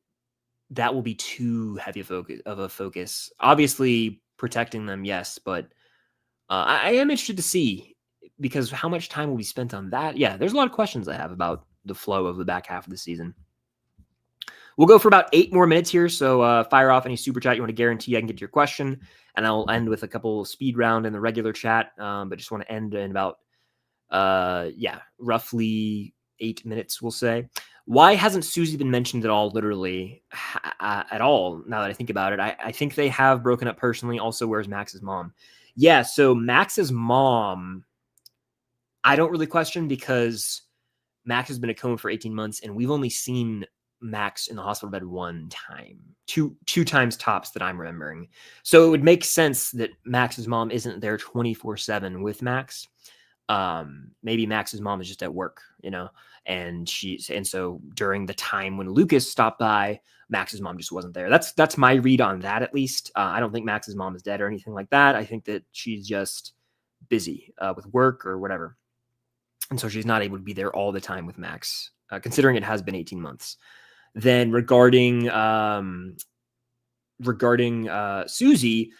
will be too heavy of a focus. Obviously, protecting them, yes, but I am interested to see, because how much time will be spent on that? Yeah, there's a lot of questions I have about the flow of the back half of the season. We'll go for about 8 more minutes here, so fire off any super chat you want to guarantee I can get to your question, and I'll end with a couple speed round in the regular chat, but just want to end in about, roughly 8 minutes, we'll say. Why hasn't Susie been mentioned at all, literally, at all, now that I think about it? I think they have broken up personally. Also, where's Max's mom? Yeah, so Max's mom, I don't really question, because Max has been in a coma for 18 months, and we've only seen Max in the hospital bed 1 time. Two times tops that I'm remembering. So it would make sense that Max's mom isn't there 24/7 with Max. Maybe Max's mom is just at work, and so during the time when Lucas stopped by, Max's mom just wasn't there. That's my read on that, at least. I don't think Max's mom is dead or anything like that. I think that she's just busy with work or whatever, and so she's not able to be there all the time with Max, considering it has been 18 months. Then regarding Susie,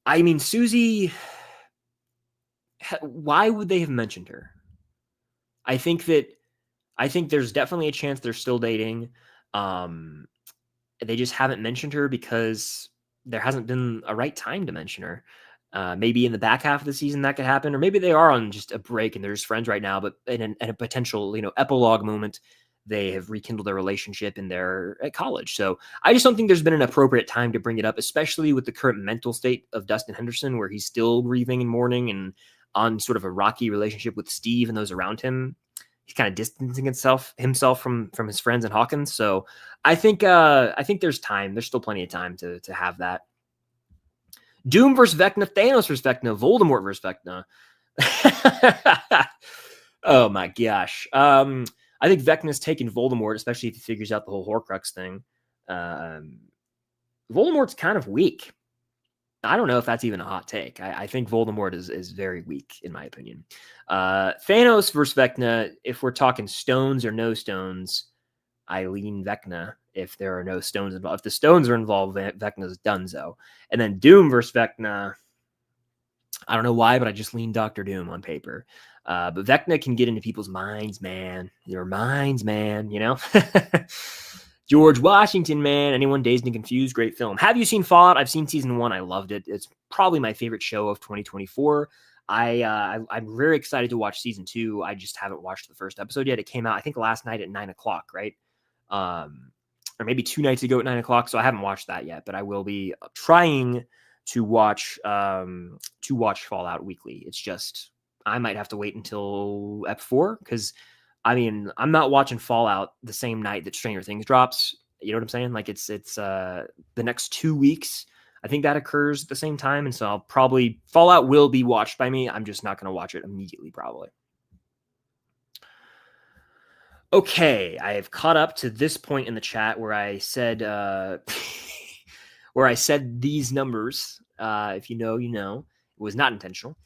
I mean, Susie, why would they have mentioned her? I think there's definitely a chance they're still dating. They just haven't mentioned her because there hasn't been a right time to mention her. Maybe in the back half of the season that could happen, or maybe they are on just a break and they're just friends right now, but in a potential, epilogue moment, they have rekindled their relationship and they're at college. So I just don't think there's been an appropriate time to bring it up, especially with the current mental state of Dustin Henderson, where he's still grieving and mourning and on sort of a rocky relationship with Steve and those around him. He's kind of distancing himself from his friends and Hawkins. So I think there's time. There's still plenty of time to have that. Doom versus Vecna, Thanos versus Vecna, Voldemort versus Vecna. Oh my gosh. I think Vecna's taken Voldemort, especially if he figures out the whole Horcrux thing. Voldemort's kind of weak. I don't know if that's even a hot take. I think Voldemort is very weak, in my opinion. Thanos versus Vecna, if we're talking stones or no stones, I lean Vecna if there are no stones involved. If the stones are involved, Vecna's donezo. And then Doom versus Vecna, I don't know why, but I just lean Doctor Doom on paper. But Vecna can get into people's minds, man. Their minds, man, you know? George Washington, man. Anyone Dazed and Confused? Great film. Have you seen Fallout? I've seen season 1. I loved it. It's probably my favorite show of 2024. I'm very excited to watch season 2. I just haven't watched the first episode yet. It came out, I think, last night at 9 o'clock, right? Or maybe 2 nights ago at 9 o'clock. So I haven't watched that yet, but I will be trying to watch Fallout weekly. It's just I might have to wait until Ep 4 because I mean I'm not watching Fallout the same night that Stranger Things drops. You know what I'm saying? Like it's the next 2 weeks. I think that occurs at the same time, and so Fallout will be watched by me. I'm just not going to watch it immediately, probably. Okay, I have caught up to this point in the chat where I said these numbers. If you know, you know. It was not intentional.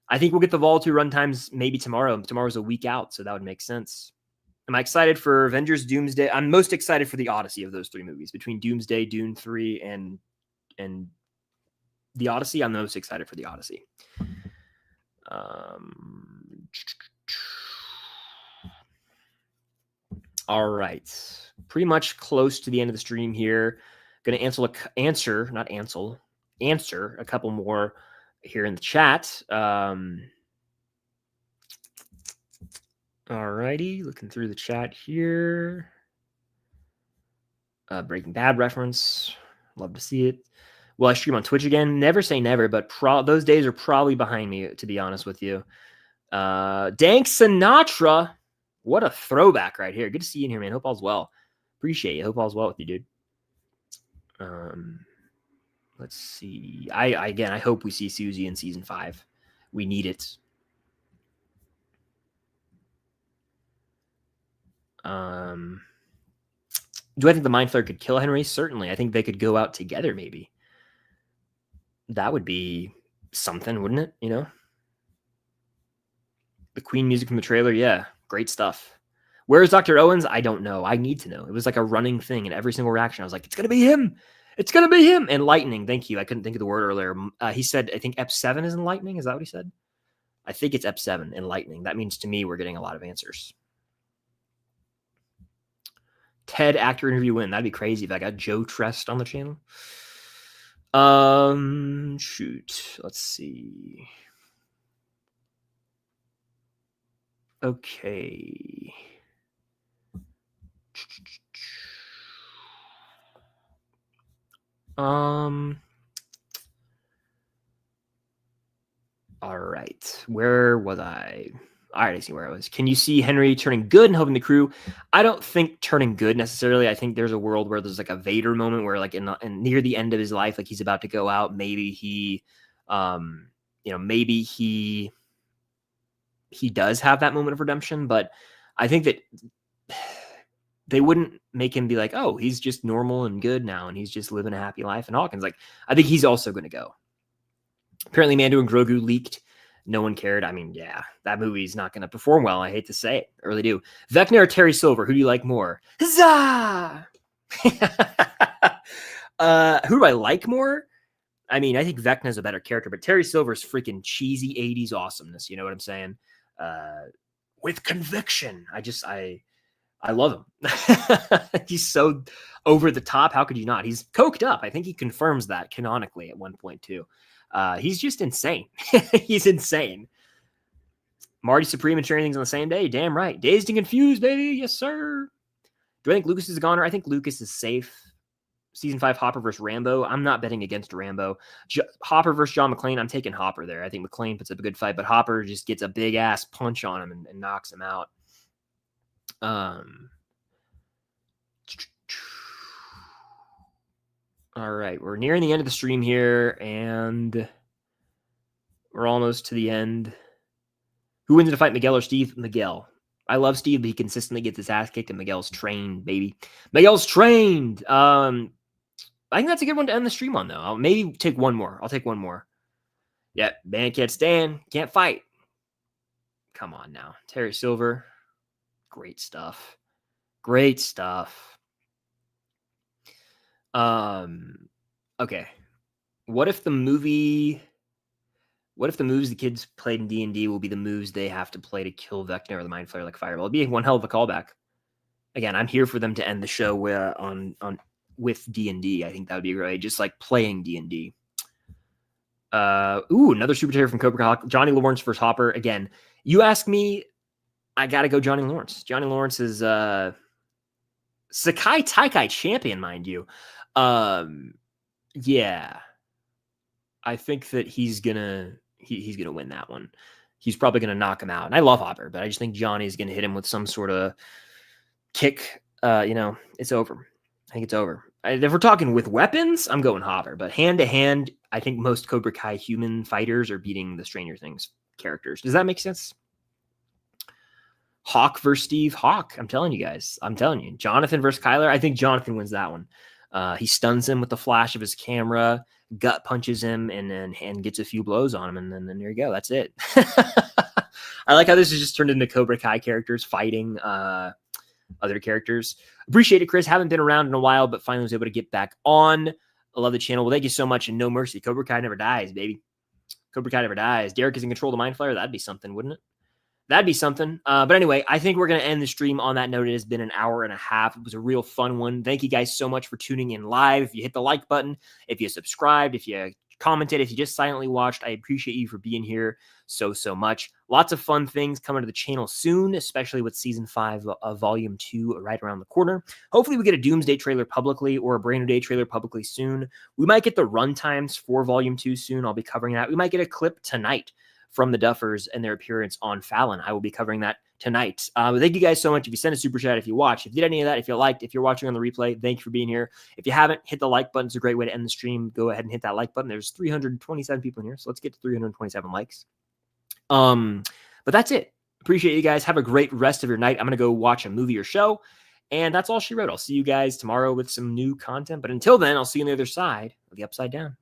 I think we'll get the Vol 2 runtimes maybe tomorrow. Tomorrow's a week out, so that would make sense. Am I excited for Avengers Doomsday? I'm most excited for the Odyssey of those 3 movies. Between Doomsday, Dune 3, and the Odyssey, I'm most excited for the Odyssey. All right. Pretty much close to the end of the stream here. Going to answer a couple more here in the chat. Alrighty, looking through the chat here. Breaking Bad reference. Love to see it. Will I stream on Twitch again? Never say never, but those days are probably behind me, to be honest with you. Dank Sinatra. What a throwback right here. Good to see you in here, man. Hope all's well. Appreciate you. Hope all's well with you, dude. Let's see. I hope we see Susie in season 5. We need it. Do I think the Mind Flayer could kill Henry? Certainly. I think they could go out together, maybe. That would be something, wouldn't it? You know? The Queen music from the trailer, yeah. Great stuff. Where is Dr. Owens? I don't know. I need to know. It was like a running thing in every single reaction. I was like, it's going to be him. It's going to be him. Enlightening. Thank you. I couldn't think of the word earlier. He said, I think Ep 7 is enlightening. Is that what he said? I think it's Ep 7, enlightening. That means to me we're getting a lot of answers. TED actor interview win. That'd be crazy if I got Joe Trest on the channel. Shoot. Let's see. Okay. All right. Where was I? I already see where I was. Can you see Henry turning good and helping the crew? I don't think turning good necessarily. I think there's a world where there's like a Vader moment where like in near the end of his life, like he's about to go out. Maybe he, maybe he does have that moment of redemption, but I think that they wouldn't make him be like, oh, he's just normal and good now. And he's just living a happy life. And Hawkins, like, I think he's also going to go. Apparently Mando and Grogu leaked. No one cared. I mean, yeah, that movie's not going to perform well. I hate to say it. I really do. Vecna or Terry Silver? Who do you like more? Huzzah! Who do I like more? I mean, I think Vecna's a better character, but Terry Silver's freaking cheesy 80s awesomeness. You know what I'm saying? With conviction. I love him. He's so over the top. How could you not? He's coked up. I think he confirms that canonically at one point too. He's just insane. He's insane. Marty Supreme and Stranger Things on the same day. Damn right. Dazed and Confused, baby. Yes, sir. Do I think Lucas is a goner? I think Lucas is safe. Season 5 Hopper versus Rambo. I'm not betting against Rambo. Hopper versus John McClane. I'm taking Hopper there. I think McClane puts up a good fight, but Hopper just gets a big ass punch on him and knocks him out. All right, we're nearing the end of the stream here, and we're almost to the end. Who wins in a fight, Miguel or Steve? Miguel. I love Steve, but he consistently gets his ass kicked, and Miguel's trained, baby. Miguel's trained. I think that's a good one to end the stream on, though. I'll maybe take one more. I'll take one more. Yeah, man can't stand, can't fight. Come on now. Terry Silver. Great stuff. Great stuff. Okay. What if the moves the kids played in D&D will be the moves they have to play to kill Vecna or the Mind Flayer like Fireball? It'd be one hell of a callback. Again, I'm here for them to end the show with D&D. I think that would be great. Just like playing D&D. Another super chair from Cobra Hawk. Johnny Lawrence versus Hopper. Again, you ask me, I gotta go Johnny Lawrence. Johnny Lawrence is Sakai Taikai champion, mind you. Yeah. I think that he's gonna win that one. He's probably gonna knock him out. And I love Hopper, but I just think Johnny's gonna hit him with some sort of kick. It's over. I think it's over. If we're talking with weapons, I'm going Hopper. But hand to hand, I think most Cobra Kai human fighters are beating the Stranger Things characters. Does that make sense? Hawk versus Steve. Hawk. I'm telling you guys. I'm telling you. Jonathan versus Kyler. I think Jonathan wins that one. He stuns him with the flash of his camera, gut punches him, and gets a few blows on him. And then there you go. That's it. I like how this is just turned into Cobra Kai characters fighting other characters. Appreciate it, Chris. Haven't been around in a while, but finally was able to get back on. I love the channel. Well, thank you so much, and no mercy. Cobra Kai never dies, baby. Cobra Kai never dies. Derek is in control of the Mind Flayer. That'd be something, wouldn't it? That'd be something. But anyway, I think we're going to end the stream on that note. It has been an hour and a half. It was a real fun one. Thank you guys so much for tuning in live. If you hit the like button, if you subscribed, if you commented, if you just silently watched, I appreciate you for being here so much. Lots of fun things coming to the channel soon, especially with season 5 of volume 2 right around the corner. Hopefully we get a Doomsday trailer publicly or a Brand New Day trailer publicly soon. We might get the runtimes for volume 2 soon. I'll be covering that. We might get a clip tonight from the Duffers and their appearance on Fallon. I will be covering that tonight. Thank you guys so much. If you sent a super chat, if you watched, if you did any of that, if you liked, if you're watching on the replay, thank you for being here. If you haven't, hit the like button. It's a great way to end the stream. Go ahead and hit that like button. There's 327 people in here, so let's get to 327 likes. But that's it. Appreciate you guys. Have a great rest of your night. I'm going to go watch a movie or show, and that's all she wrote. I'll see you guys tomorrow with some new content. But until then, I'll see you on the other side of the Upside Down.